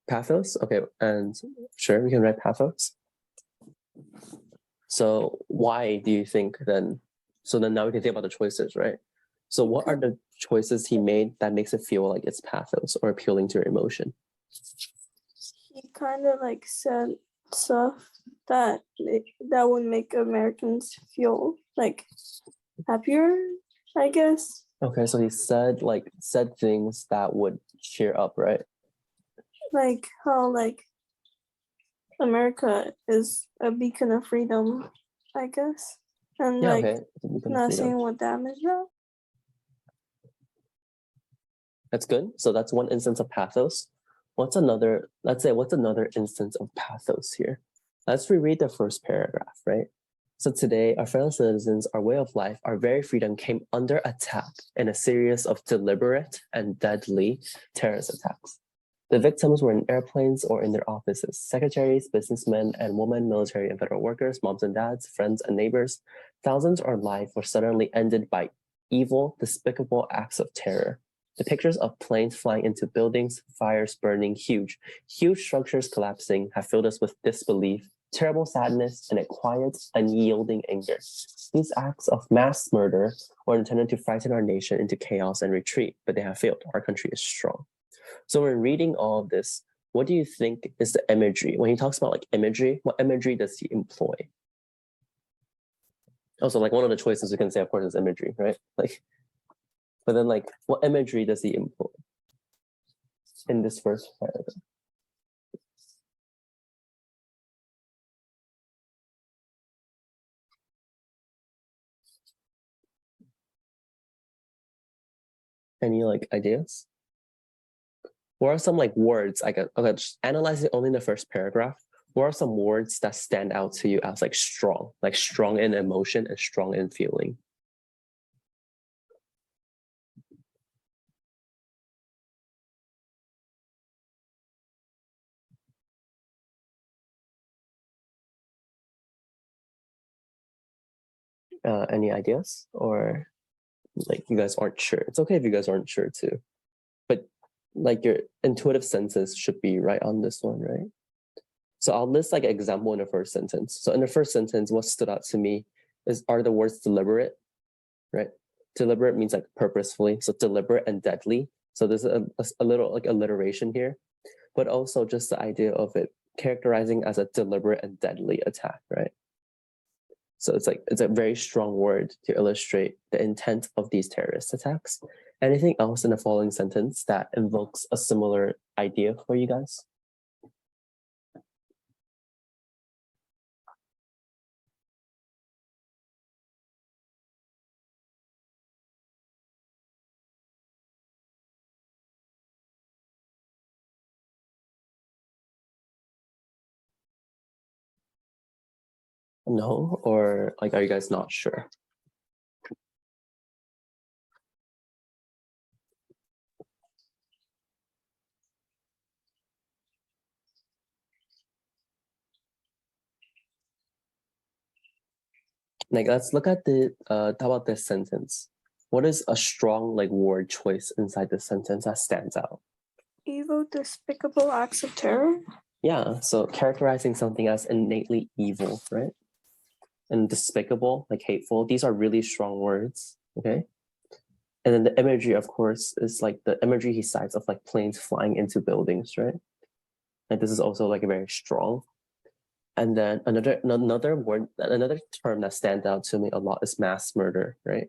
pathos. Okay, and sure, we can write pathos. So why do you think then? So then now we can think about the choices, right? So what are the choices he made that makes it feel like it's pathos or appealing to your emotion? He kind of like said stuff that would make Americans feel like happier, I guess. Okay, so he said things that would cheer up, right? Like how like America is a beacon of freedom, I guess. And Yeah, like okay. not seeing what damage that. That's good. So that's one instance of pathos. What's another instance of pathos here? Let's reread the first paragraph, right? So today, our fellow citizens, our way of life, our very freedom came under attack in a series of deliberate and deadly terrorist attacks. The victims were in airplanes or in their offices, secretaries, businessmen and women, military and federal workers, moms and dads, friends and neighbors. Thousands of lives were suddenly ended by evil, despicable acts of terror. The pictures of planes flying into buildings, fires burning, huge structures collapsing have filled us with disbelief, terrible sadness, and a quiet, unyielding anger. These acts of mass murder were intended to frighten our nation into chaos and retreat, but they have failed. Our country is strong. So when reading all of this, what do you think is the imagery? When he talks about like imagery, what imagery does he employ? Also, like one of the choices we can say, of course, is imagery, right? Like, but then like, what imagery does he employ in this first paragraph? Any like ideas? What are some like words? Okay, just analyze it only in the first paragraph. what are some words that stand out to you as like strong in emotion and strong in feeling? Any ideas, or like you guys aren't sure? It's okay if you guys aren't sure too, but like your intuitive senses should be right on this one, right? So I'll list like an example in the first sentence. So in the first sentence, what stood out to me are the words deliberate, right? Deliberate means like purposefully, so deliberate and deadly. So there's a little like alliteration here, but also just the idea of it characterizing as a deliberate and deadly attack, right? So it's a very strong word to illustrate the intent of these terrorist attacks. Anything else in the following sentence that invokes a similar idea for you guys? No, or like, are you guys not sure? Like, let's look at the how about this sentence? What is a strong like word choice inside the sentence that stands out? Evil, despicable acts of terror. Yeah, so characterizing something as innately evil, right? And despicable, like hateful. These are really strong words, okay? And then the imagery, of course, is like the imagery he cites of like planes flying into buildings, right? And this is also like very strong. And then another word, another term that stands out to me a lot is mass murder, right?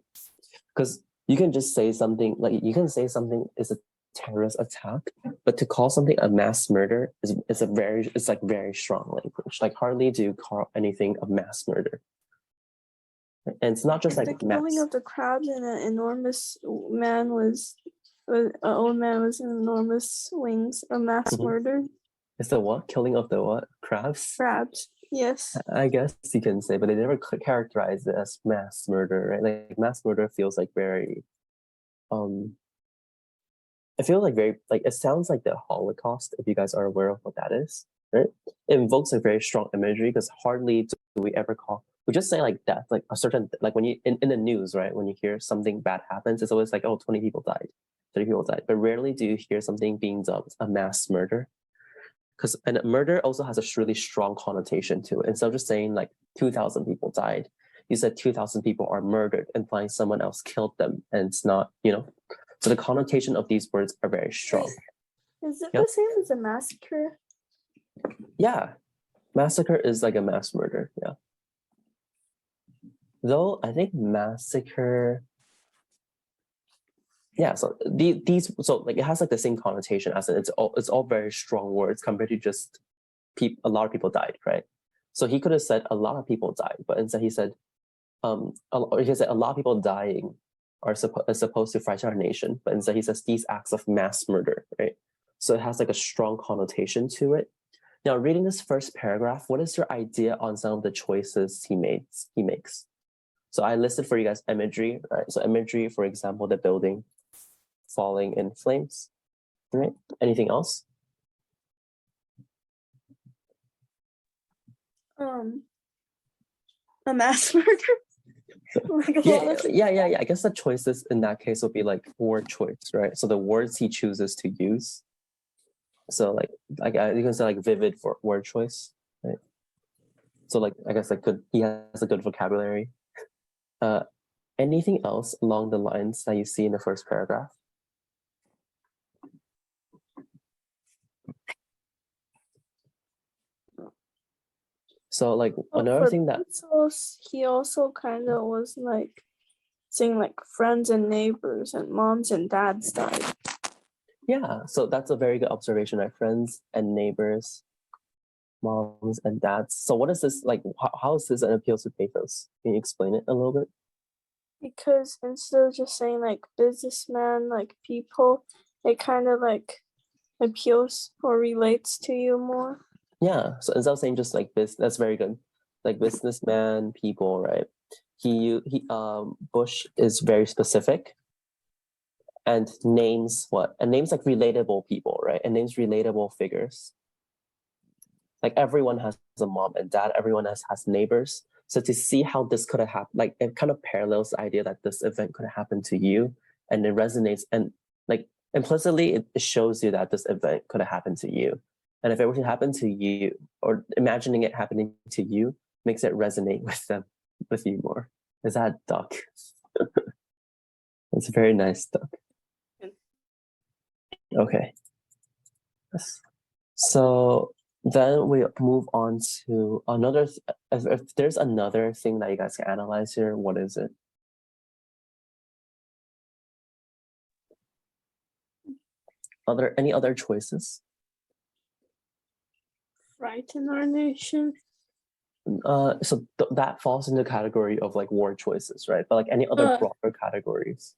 Because you can just say something like you can say something is a terrorist attack, but to call something a mass murder is like very strong language. Like hardly do you call anything a mass murder. And it's not just The like killing mass. of the crowds and an enormous man was an old man with enormous wings, a mass Mhm. murder. It's the what? Killing of the what? Crabs? Crabs, yes. I guess you can say, but they never characterize it as mass murder, right? Like mass murder feels like very, I feel like very, like it sounds like the Holocaust, if you guys are aware of what that is, right? It invokes a very strong imagery because hardly do we ever call, we just say like death, like a certain, like when you, in the news, right? When you hear something bad happens, it's always like, oh, 20 people died, 30 people died. But rarely do you hear something being dubbed a mass murder. And murder also has a really strong connotation to it. Instead of just saying like 2,000 people died, you said 2,000 people are murdered, implying someone else killed them. And it's not, so the connotation of these words are very strong. Is it Yep. the same as a massacre? Yeah. Massacre is like a mass murder. Yeah. Though I think massacre, yeah, so these so like it has like the same connotation as it's all very strong words compared to just a lot of people died, right? So he could have said a lot of people died, but instead he said a lot of people dying are supposed to frighten our nation, but instead he says these acts of mass murder, right? So it has like a strong connotation to it. Now, reading this first paragraph, what is your idea on some of the choices he makes? So I listed for you guys imagery, right? So imagery, for example, the building falling in flames, right? Anything else? A mass murder. Like a lot of Yeah. I guess the choices in that case would be like word choice, right? So the words he chooses to use. So like you can say like vivid for word choice, right? So like I guess he has a good vocabulary. Anything else along the lines that you see in the first paragraph? So like another thing that he also kind of was like saying like friends and neighbors and moms and dads died. Yeah, so that's a very good observation, right? Friends and neighbors, moms and dads. So what is this like? How is this an appeal to pathos? Can you explain it a little bit? Because instead of just saying like businessmen, like people, it kind of like appeals or relates to you more. Yeah. So instead of saying just like this, that's very good. Like businessman, people, right? Bush is very specific and names what? And names like relatable people, right? And names relatable figures. Like everyone has a mom and dad, everyone has neighbors. So to see how this could have happened, like it kind of parallels the idea that this event could have happened to you, and it resonates, and like implicitly it shows you that this event could have happened to you. And if it were to happen to you, or imagining it happening to you, makes it resonate with you more. Is that duck? It's a very nice duck. Okay. So then we move on to another, if there's another thing that you guys can analyze here, what is it? Any other choices? Frighten our nation. So that falls in the category of like word choices, right? But like any other broader categories,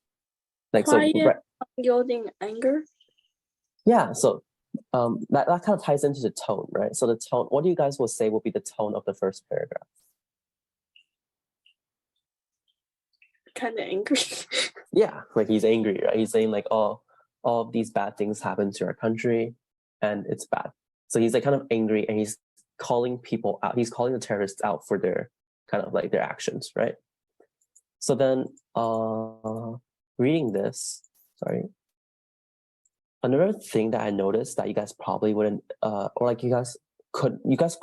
like quiet, so, yielding anger. Yeah. So that kind of ties into the tone, right? So the tone, what do you guys will say will be the tone of the first paragraph? Kind of angry. Yeah, like he's angry, right? He's saying like, oh, all of these bad things happen to our country, and it's bad. So he's like kind of angry, and he's calling people out. He's calling the terrorists out for their kind of like their actions, right? So then, reading this, sorry. Another thing that I noticed that you guys probably wouldn't, or like you guys could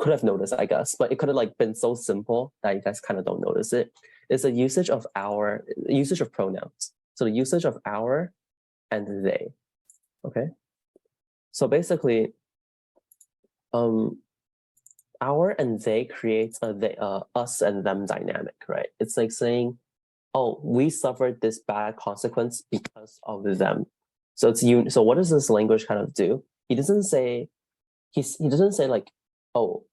have noticed, I guess, but it could have like been so simple that you guys kind of don't notice it, is the usage of pronouns. So the usage of our and they, okay? So basically, our and they creates a us and them dynamic, right? It's like saying, oh, we suffered this bad consequence because of them. So it's you. So what does this language kind of do? He doesn't say like, oh,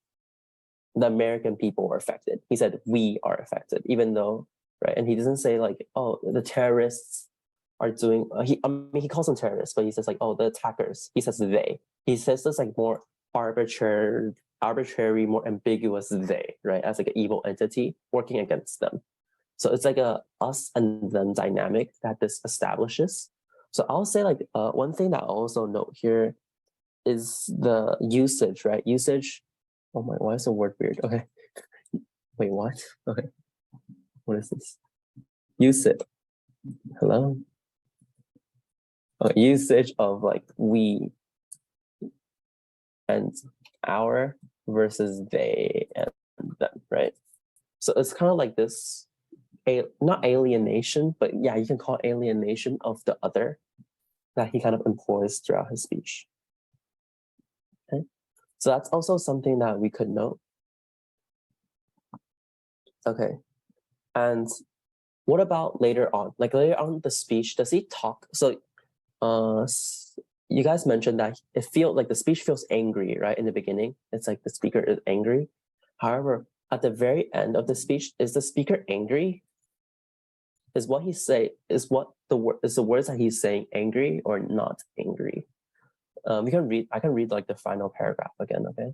the American people are affected. He said we are affected, even though, right? And he doesn't say like, oh, the terrorists are doing. He calls them terrorists, but he says like, oh, the attackers. He says they. He says this like more arbitrary, more ambiguous they, right? As like an evil entity working against them. So it's like a us and them dynamic that this establishes. So I'll say like one thing that I also note here is the usage, right? Usage. Oh my, why is the word weird? Okay. Wait, what? Okay. What is this? Usage. Hello? Usage of like we and our versus they and them, right? So it's kind of like this, not alienation, but yeah, you can call it alienation of the other that he kind of employs throughout his speech. Okay, so that's also something that we could note. Okay, and what about later on? Like later on the speech, does he talk? So, you guys mentioned that it feels like the speech feels angry, right? In the beginning, it's like the speaker is angry. However, at the very end of the speech, is the speaker angry? Is what he say is what the words that he's saying angry or not angry? I can read like the final paragraph again, okay?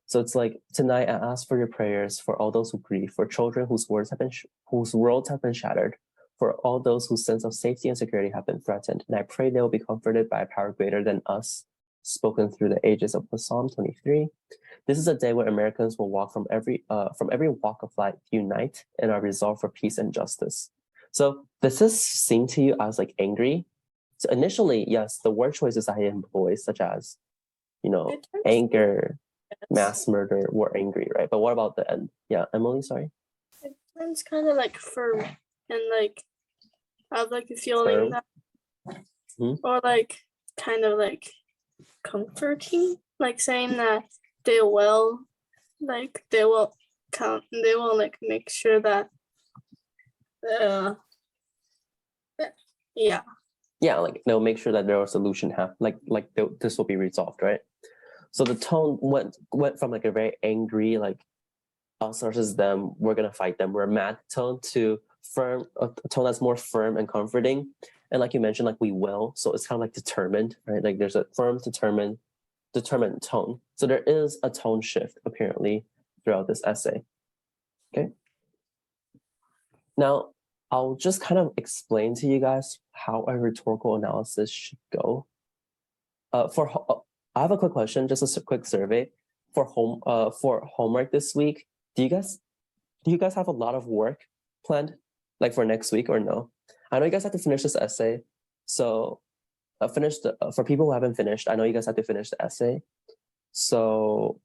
So it's like, tonight I ask for your prayers for all those who grieve, for children whose worlds have been shattered, for all those whose sense of safety and security have been threatened, and I pray they will be comforted by a power greater than us, spoken through the ages of Psalm 23. This is a day where Americans will walk from every walk of life unite and are resolved for peace and justice. So does this seem to you as like angry? So initially, yes, the word choices that he employs, such as, anger, mass murder, were angry, right? But what about the end? Yeah, Emily, sorry. It sounds kind of like firm and like I have like a feeling that, or like kind of like comforting, like saying that they will like make sure that yeah, like they'll make sure that there are solution this will be resolved, right? So the tone went from like a very angry, like us versus them, we're gonna fight them, we're a mad tone, to a tone that's more firm and comforting. And like you mentioned, like we will, so it's kind of like determined, right? Like there's a firm, determined, determine tone. So there is a tone shift apparently throughout this essay. Okay. Now, I'll just kind of explain to you guys how a rhetorical analysis should go. I have a quick question, just a quick survey for homework this week. Do you guys have a lot of work planned, like for next week or no? I know you guys have to finish this essay, so for people who haven't finished, I know you guys have to finish the essay. So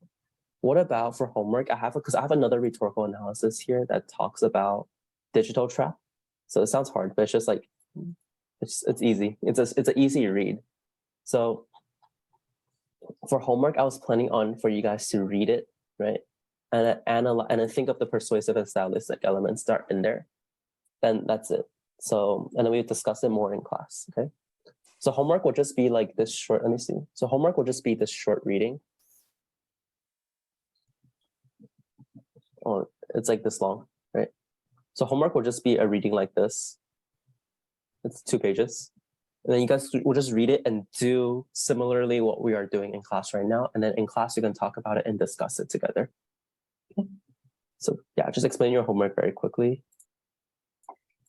what about for homework? Because I have another rhetorical analysis here that talks about digital trap. So it sounds hard, but it's just like it's easy. It's an easy read. So for homework, I was planning on for you guys to read it, right? And analyze and then think of the persuasive and stylistic elements that are in there. Then that's it. So, and then we discuss it more in class, okay? So homework will just be like this short, let me see. So homework will just be this short reading. Oh, it's like this long, right? So homework will just be a reading like this. It's 2 pages. And then you guys will just read it and do similarly what we are doing in class right now. And then in class, you can talk about it and discuss it together. Okay. So yeah, just explain your homework very quickly.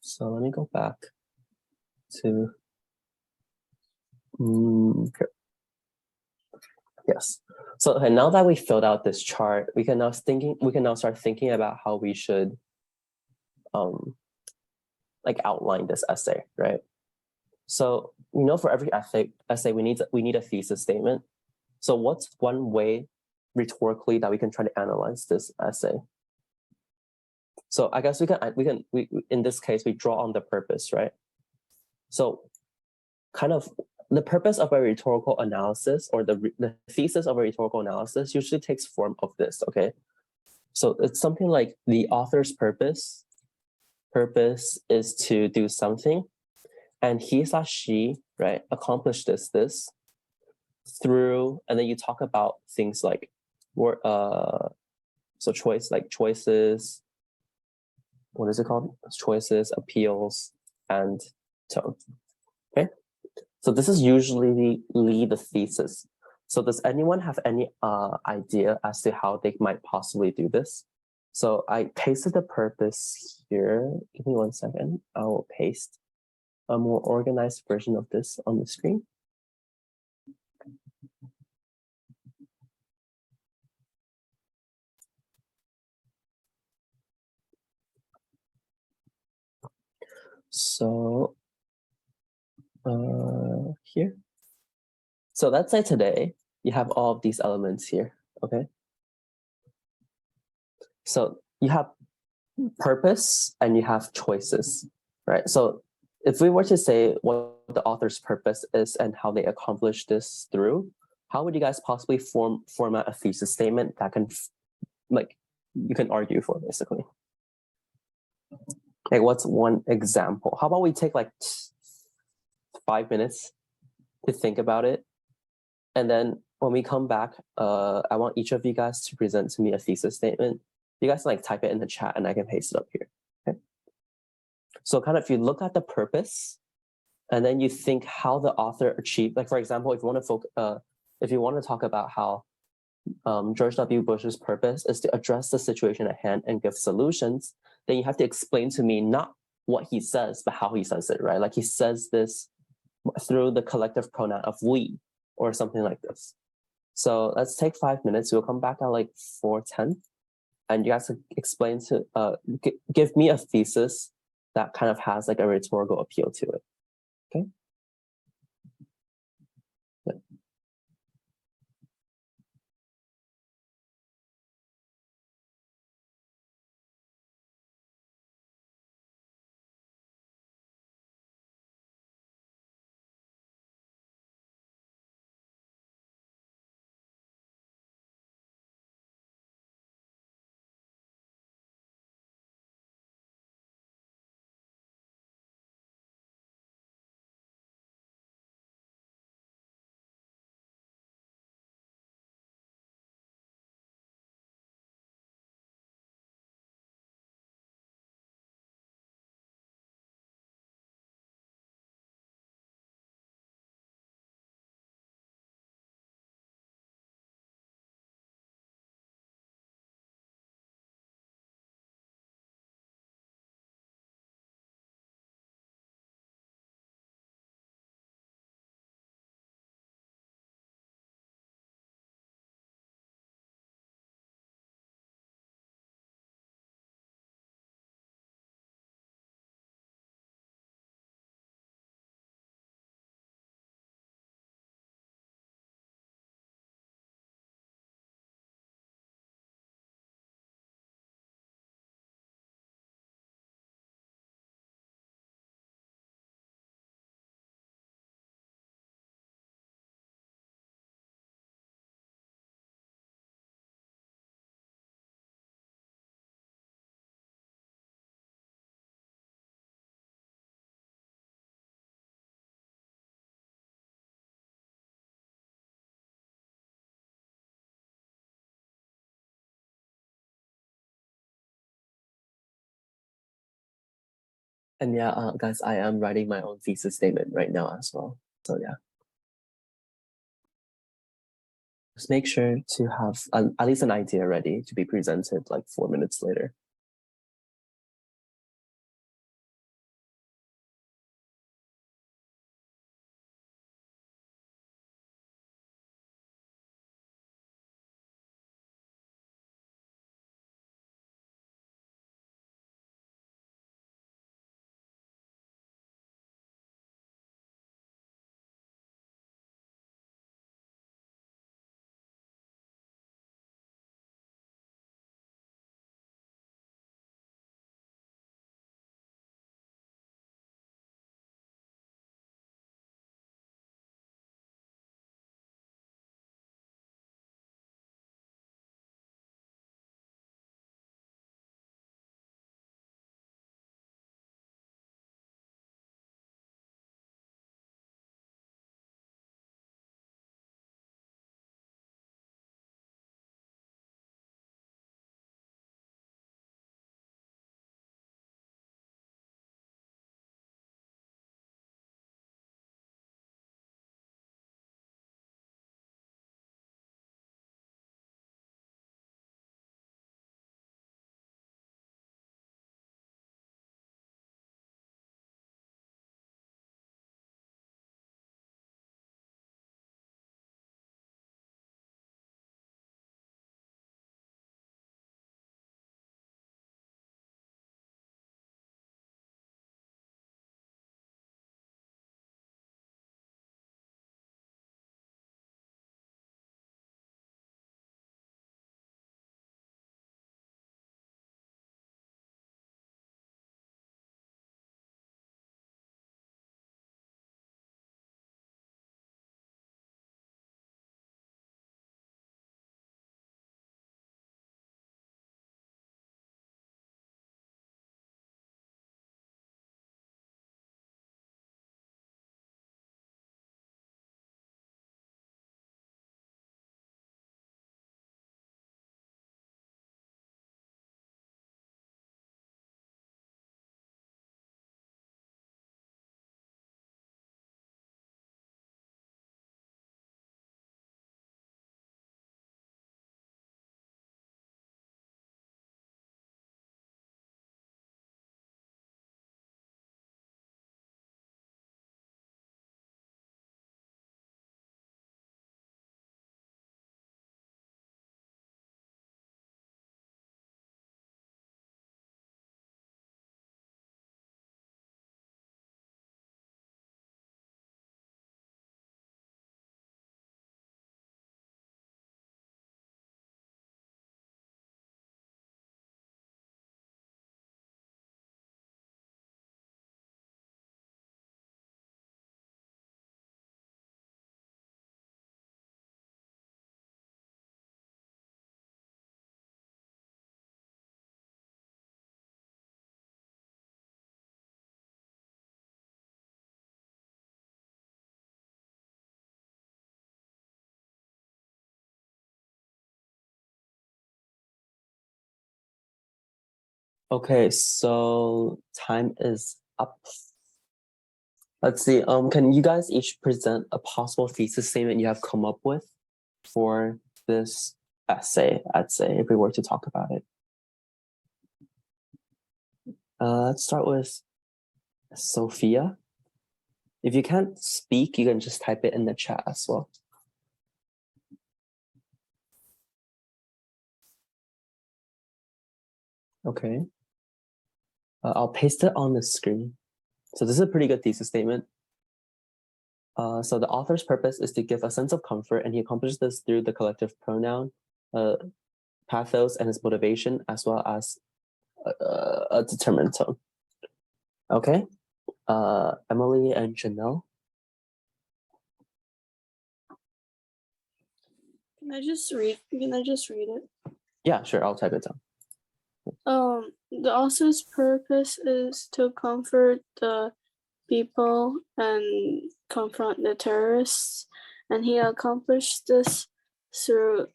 So let me go back to here. Yes. So and now that we filled out this chart, we can now start thinking about how we should like outline this essay, right? So for every essay we need a thesis statement. So what's one way rhetorically that we can try to analyze this essay? So I guess we in this case we draw on the purpose, right? So kind of the purpose of a rhetorical analysis or the thesis of a rhetorical analysis usually takes form of this, okay? So it's something like the author's purpose is to do something, and he/she, right, accomplished this through, and then you talk about things like choices, what is it called? Choices, appeals, and tone. Okay. So this is usually the thesis. So does anyone have any idea as to how they might possibly do this? So I pasted the purpose here. Give me 1 second. I will paste a more organized version of this on the screen. So here. So let's say today you have all of these elements here, okay? So you have purpose and you have choices, right? So if we were to say what the author's purpose is and how they accomplish this through, how would you guys possibly format a thesis statement that can, like, you can argue for, basically? Okay, what's one example? How about we take like 5 minutes to think about it, and then when we come back, I want each of you guys to present to me a thesis statement. You guys can like type it in the chat and I can paste it up here. Okay. So kind of if you look at the purpose and then you think how the author achieved, like for example, if you want to talk about how George W. Bush's purpose is to address the situation at hand and give solutions, then you have to explain to me not what he says, but how he says it, right? Like he says this through the collective pronoun of we or something like this. So let's take 5 minutes. We'll come back at like 4:10. And you guys explain to give me a thesis that kind of has like a rhetorical appeal to it. Okay. Yeah. And yeah, guys, I am writing my own thesis statement right now as well. So yeah. Just make sure to have at least an idea ready to be presented like 4 minutes later. Okay, so time is up. Let's see. Can you guys each present a possible thesis statement you have come up with for this essay, I'd say, if we were to talk about it. Let's start with Sophia. If you can't speak, you can just type it in the chat as well. Okay. I'll paste it on the screen. So this is a pretty good thesis statement. So the author's purpose is to give a sense of comfort, and he accomplishes this through the collective pronoun, pathos, and his motivation, as well as a determined tone. Okay. Emily and Janelle. Can I just read it? Yeah, sure. I'll type it down. The author's purpose is to comfort the people and confront the terrorists, and he accomplished this through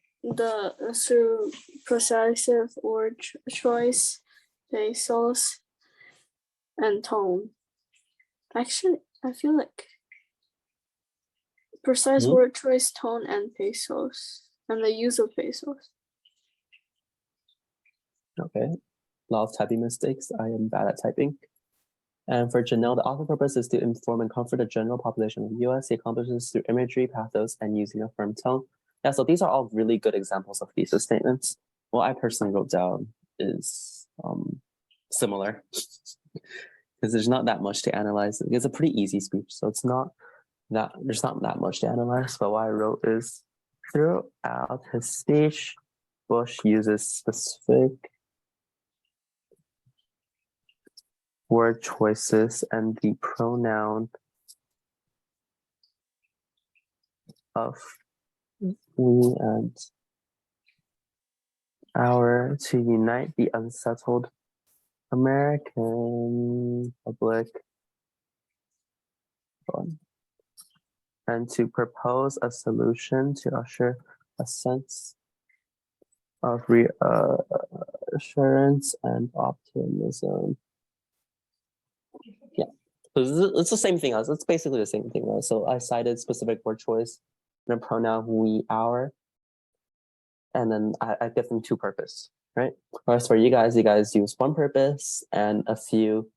persuasive or choice pathos, and tone. Actually, I feel like precise Mhm. word choice, tone, and pathos, and the use of pathos. Okay. A lot of typing mistakes. I am bad at typing. And for Janelle, the author purpose is to inform and comfort the general population of the US. He accomplishes through imagery, pathos, and using a firm tone. Yeah, so these are all really good examples of thesis statements. What I personally wrote down is similar because there's not that much to analyze. It's a pretty easy speech, so it's not that there's not that much to analyze. But what I wrote is throughout his speech, Bush uses specific word choices and the pronoun of we and our to unite the unsettled American public and to propose a solution to usher a sense of reassurance and optimism. Yeah, so it's the same thing. It's basically the same thing, right? So I cited specific word choice and a pronoun we, our, and then I give them two purpose, right? Whereas for you guys use one purpose and a few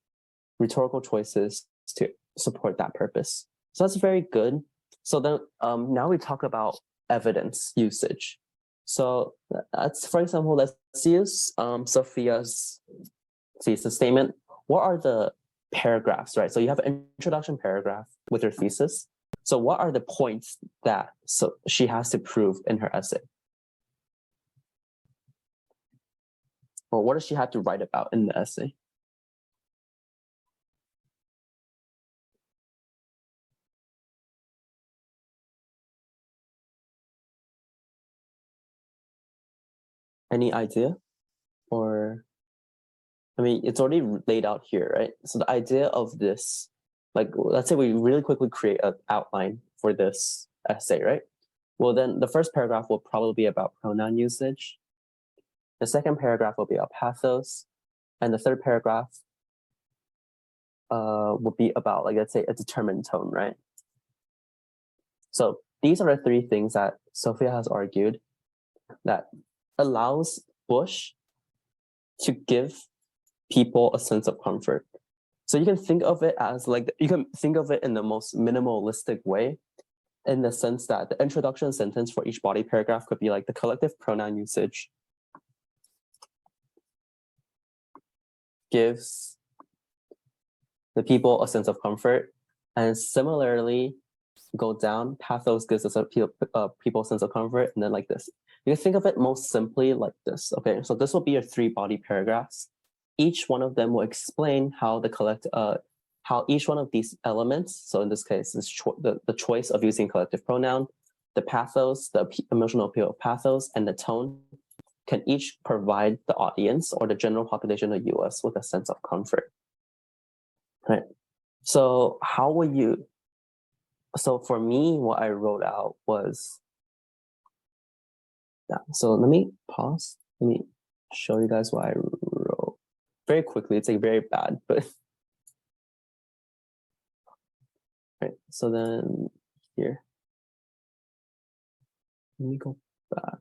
rhetorical choices to support that purpose. So that's very good. So then now we talk about evidence usage. So that's, for example, let's use Sophia's thesis statement. What are the paragraphs, right? So you have an introduction paragraph with her thesis. So what are the points that she has to prove in her essay? Or what does she have to write about in the essay? Any idea? Or, I mean, it's already laid out here, right? So the idea of this, like, let's say we really quickly create an outline for this essay, right? Well, then the first paragraph will probably be about pronoun usage. The second paragraph will be about pathos. And the third paragraph will be about, like, let's say a determined tone, right? So these are the three things that Sophia has argued that allows Bush to give people a sense of comfort. So you can think of it as like, you can think of it in the most minimalistic way, in the sense that the introduction sentence for each body paragraph could be like the collective pronoun usage gives the people a sense of comfort. And similarly, go down, pathos gives us a people sense of comfort, and then like this. You can think of it most simply like this. Okay, so this will be your three body paragraphs. Each one of them will explain how how each one of these elements, so in this case, is the choice of using collective pronoun, the pathos, the emotional appeal of pathos, and the tone can each provide the audience or the general population of the US with a sense of comfort. Right. So how will you? So for me, what I wrote out was, yeah. So let me pause. Let me show you guys what I wrote very quickly. It's like very bad, but right. So then here, let me go back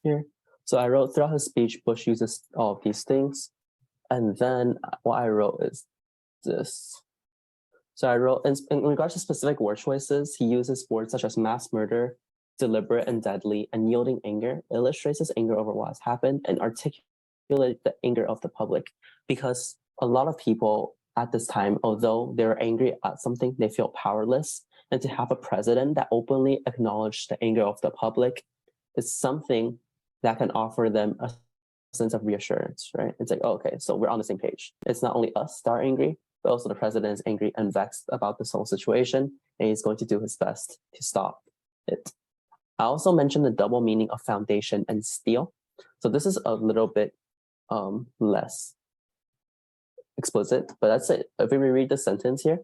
here. So I wrote throughout his speech, Bush uses all of these things, and then what I wrote is this. So I wrote, in regards to specific word choices, he uses words such as mass murder, deliberate and deadly, and yielding anger, illustrates his anger over what has happened, and articulate the anger of the public. Because a lot of people at this time, although they're angry at something, they feel powerless. And to have a president that openly acknowledged the anger of the public is something that can offer them a sense of reassurance, right? It's like, oh, okay, so we're on the same page. It's not only us that are angry, but also the president is angry and vexed about this whole situation, and he's going to do his best to stop it. I also mentioned the double meaning of foundation and steel. So this is a little bit less explicit, but that's it. If we read the sentence here,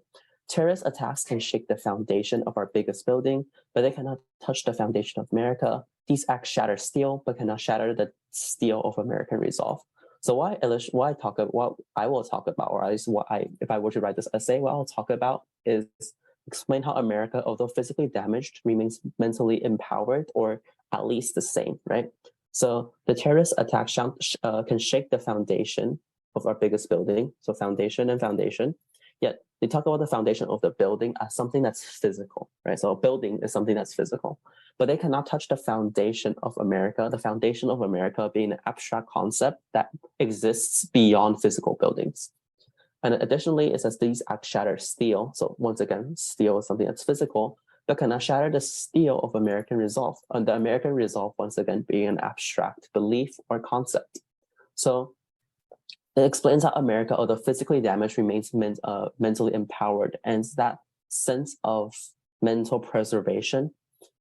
terrorist attacks can shake the foundation of our biggest building, but they cannot touch the foundation of America. These acts shatter steel, but cannot shatter the steel of American resolve. So what I will talk about, or at least if I were to write this essay, what I'll talk about is explain how America, although physically damaged, remains mentally empowered, or at least the same, right? So the terrorist attack can shake the foundation of our biggest building, so foundation and foundation. Yet they talk about the foundation of the building as something that's physical, right? So a building is something that's physical, but they cannot touch the foundation of America. The foundation of America being an abstract concept that exists beyond physical buildings. And additionally, it says these acts shatter steel. So once again, steel is something that's physical, but cannot shatter the steel of American resolve. And the American resolve, once again, being an abstract belief or concept. So it explains how America, although physically damaged, remains mentally empowered. And that sense of mental preservation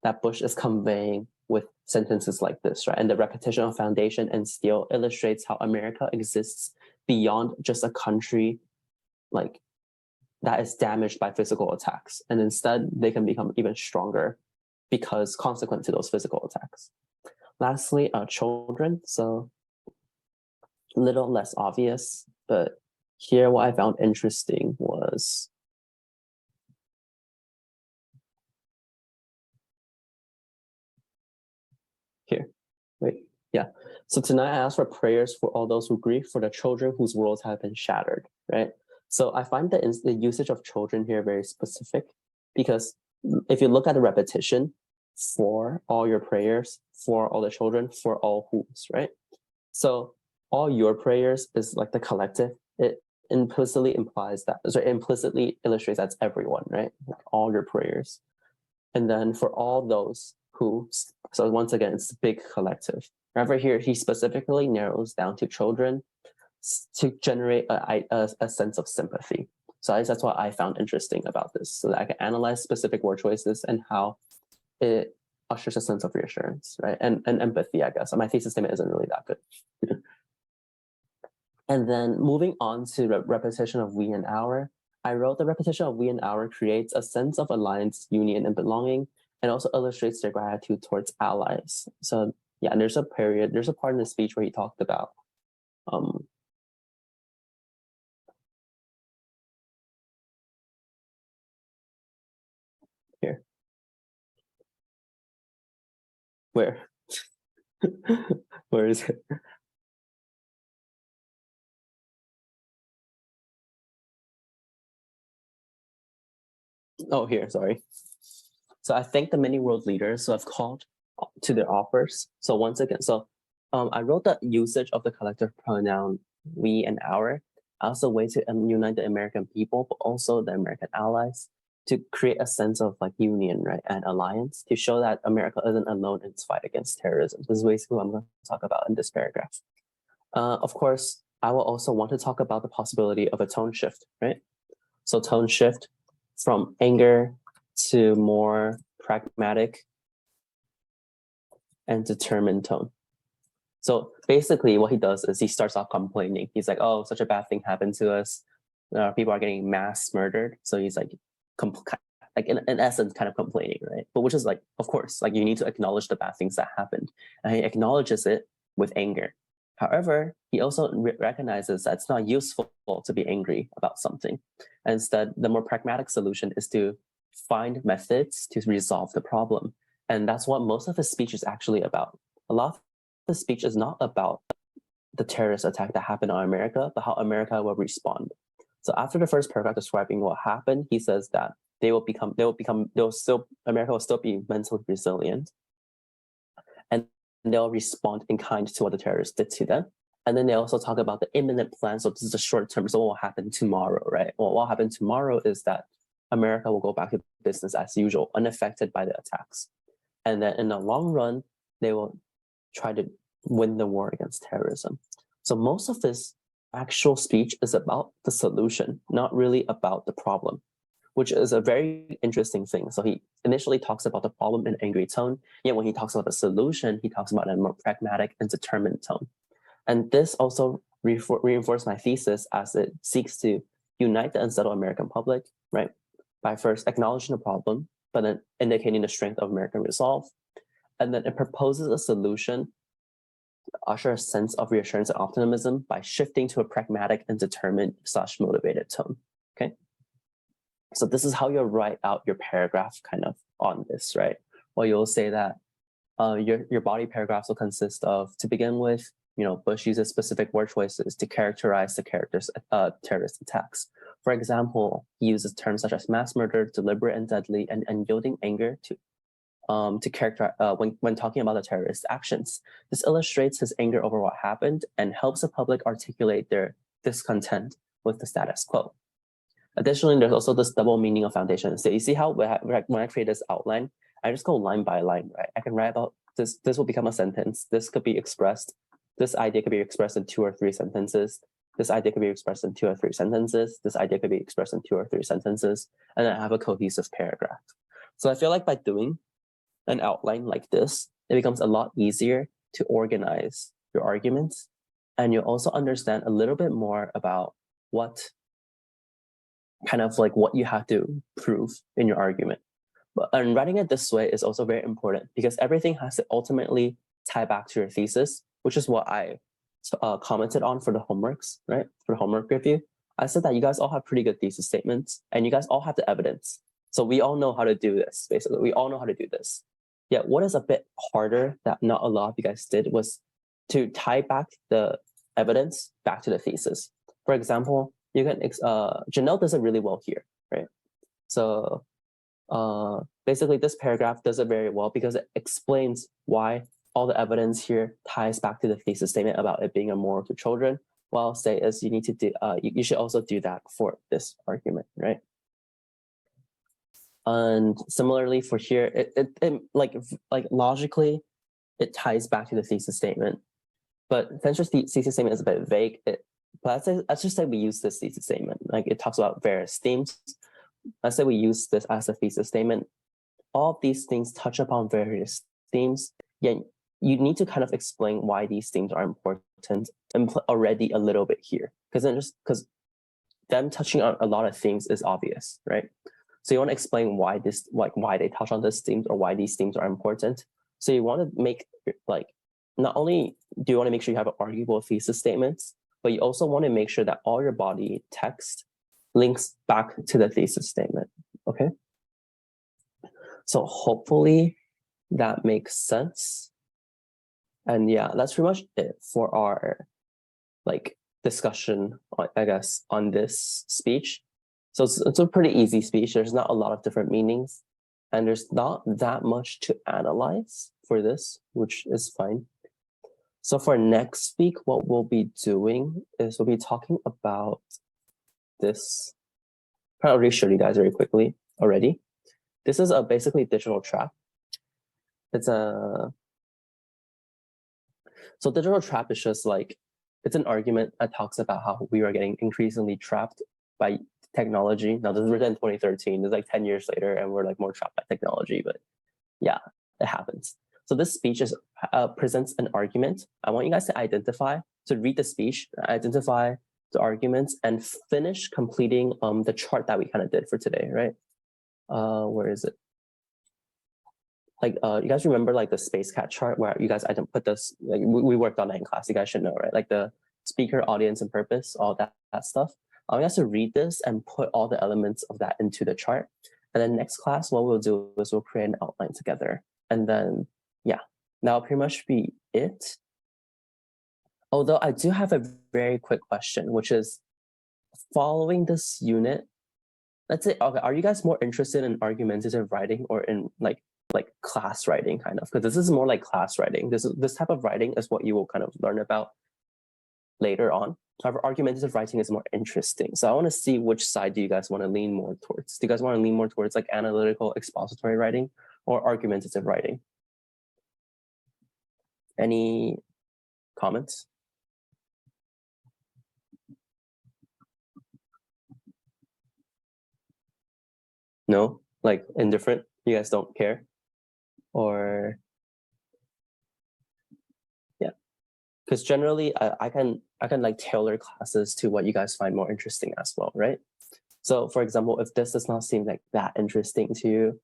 that Bush is conveying with sentences like this, right? And the repetition of foundation and steel illustrates how America exists beyond just a country like that is damaged by physical attacks. And instead, they can become even stronger because consequent to those physical attacks. Lastly, children. So a little less obvious, but here what I found interesting was here. Wait, yeah. So tonight I asked for prayers for all those who grieve, for the children whose worlds have been shattered, right? So I find the usage of children here very specific, because if you look at the repetition, for all your prayers, for all the children, for all whose, right? So all your prayers is like the collective. It implicitly implies that, so it implicitly illustrates that's everyone, right? Like all your prayers. And then for all those who, so once again, it's a big collective. However, here he specifically narrows down to children to generate a sense of sympathy. So that's what I found interesting about this, so that I can analyze specific word choices and how it ushers a sense of reassurance, right? And empathy, I guess. My thesis statement isn't really that good. And then moving on to repetition of we and our, I wrote the repetition of we and our creates a sense of alliance, union, and belonging, and also illustrates their gratitude towards allies. So yeah, and there's a part in the speech where he talked about here. Where? Where is it? Oh, here, sorry. So I thank the many world leaders who have called to their offers. So once again, I wrote the usage of the collective pronoun we and our as a way to unite the American people, but also the American allies, to create a sense of like union, right, and alliance, to show that America isn't alone in its fight against terrorism. This is basically what I'm going to talk about in this paragraph. Of course, I will also want to talk about the possibility of a tone shift, right? So tone shift from anger to more pragmatic and determined tone. So basically what he does is he starts off complaining. He's like, oh, such a bad thing happened to us. People are getting mass murdered. So he's like in essence, kind of complaining, right? But which is like, of course, like you need to acknowledge the bad things that happened. And he acknowledges it with anger. However, he also recognizes that it's not useful to be angry about something. And instead, the more pragmatic solution is to find methods to resolve the problem. And that's what most of his speech is actually about. A lot of the speech is not about the terrorist attack that happened on America, but how America will respond. So after the first paragraph describing what happened, he says that America will still be mentally resilient, and they'll respond in kind to what the terrorists did to them. And then they also talk about the imminent plan. So this is the short term. So what will happen tomorrow, right? Well, what will happen tomorrow is that America will go back to business as usual, unaffected by the attacks. And then in the long run, they will try to win the war against terrorism. So most of this actual speech is about the solution, not really about the problem, which is a very interesting thing. So he initially talks about the problem in an angry tone, yet when he talks about the solution, he talks about it in a more pragmatic and determined tone. And this also reinforced my thesis as it seeks to unite the unsettled American public, right? By first acknowledging the problem, but then indicating the strength of American resolve. And then it proposes a solution usher a sense of reassurance and optimism by shifting to a pragmatic and determined / motivated tone. Okay. So this is how you'll write out your paragraph kind of on this, right? Well, you'll say that your body paragraphs will consist of, to begin with, Bush uses specific word choices to characterize the terrorist attacks. For example, he uses terms such as mass murder, deliberate and deadly, and unyielding anger to characterize when talking about the terrorist actions. This illustrates his anger over what happened and helps the public articulate their discontent with the status quo. Additionally, there's also this double meaning of foundation. So you see how when I create this outline, I just go line by line, right? I can write about this. This will become a sentence. This could be expressed. This idea could be expressed in 2 or 3 sentences. This idea could be expressed in 2 or 3 sentences. This idea could be expressed in 2 or 3 sentences. And then I have a cohesive paragraph. So I feel like by doing an outline like this, it becomes a lot easier to organize your arguments. And you'll also understand a little bit more about what you have to prove in your argument. And writing it this way is also very important because everything has to ultimately tie back to your thesis, which is what I commented on for the homeworks, right? For the homework review. I said that you guys all have pretty good thesis statements and you guys all have the evidence. So we all know how to do this, basically. We all know how to do this. Yet what is a bit harder that not a lot of you guys did was to tie back the evidence back to the thesis. For example, you can, Janelle does it really well here, right? So basically this paragraph does it very well because it explains why all the evidence here ties back to the thesis statement about it being immoral to children. What I'll say is you need to do, you should also do that for this argument, right? And similarly for here, it like logically, it ties back to the thesis statement. But since your thesis statement is a bit vague, but let's just say we use this thesis statement. Like it talks about various themes. Let's say we use this as a thesis statement. All of these things touch upon various themes. Yet you need to kind of explain why these themes are important already a little bit here. Because them touching on a lot of themes is obvious, right? So you want to explain why why they touch on these themes or why these themes are important. So you want to make not only do you want to make sure you have an arguable thesis statements, but you also want to make sure that all your body text links back to the thesis statement, okay? So hopefully that makes sense. And yeah, that's pretty much it for our discussion, I guess, on this speech. So it's a pretty easy speech. There's not a lot of different meanings and there's not that much to analyze for this, which is fine. So for next week, what we'll be doing is we'll be talking about this. I already showed you guys very quickly already. This is a basically digital trap. So digital trap is just it's an argument that talks about how we are getting increasingly trapped by technology. Now this is written in 2013. It's 10 years later and we're more trapped by technology, but yeah, it happens. So this speech presents an argument. I want you guys to read the speech, identify the arguments, and finish completing the chart that we kind of did for today, right? Where is it? You guys remember the space cat chart where you guys put this, we worked on that in class, you guys should know, right? The speaker, audience, and purpose, all that stuff. I want you guys to read this and put all the elements of that into the chart. And then next class, what we'll do is we'll create an outline together. And then, yeah, that'll pretty much be it. Although I do have a very quick question, which is following this unit, let's say, okay, are you guys more interested in argumentative writing or in like class writing kind of? Because this is more like class writing. This type of writing is what you will kind of learn about later on. However, argumentative writing is more interesting. So I want to see which side do you guys want to lean more towards? Do you guys want to lean more towards analytical expository writing or argumentative writing? Any comments? No? Indifferent? You guys don't care? Or yeah, because generally I can tailor classes to what you guys find more interesting as well, right? So for example, if this does not seem that interesting to you,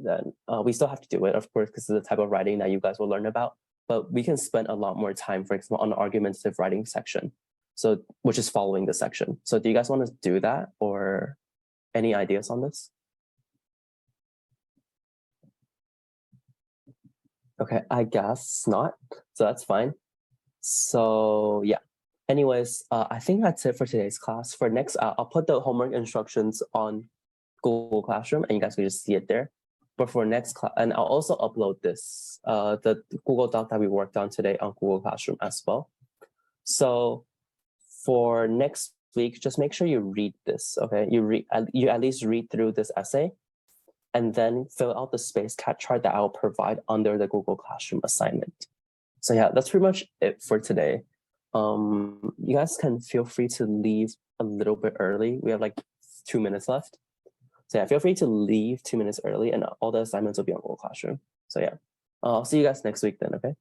then we still have to do it, of course, because it's the type of writing that you guys will learn about. but we can spend a lot more time, for example, on the argumentative writing section. So, which is following the section. So do you guys want to do that, or any ideas on this? Okay, I guess not. So that's fine. So yeah. Anyways, I think that's it for today's class. For next, I'll put the homework instructions on Google Classroom, and you guys can just see it there. But for next class, and I'll also upload this, the Google Doc that we worked on today on Google Classroom as well. So for next week, just make sure you read this, okay? You at least read through this essay, and then fill out the space cat chart that I'll provide under the Google Classroom assignment. So yeah, that's pretty much it for today. You guys can feel free to leave a little bit early. We have like 2 minutes left. So yeah, feel free to leave 2 minutes early, and all the assignments will be on Google Classroom. So yeah, I'll see you guys next week then, okay?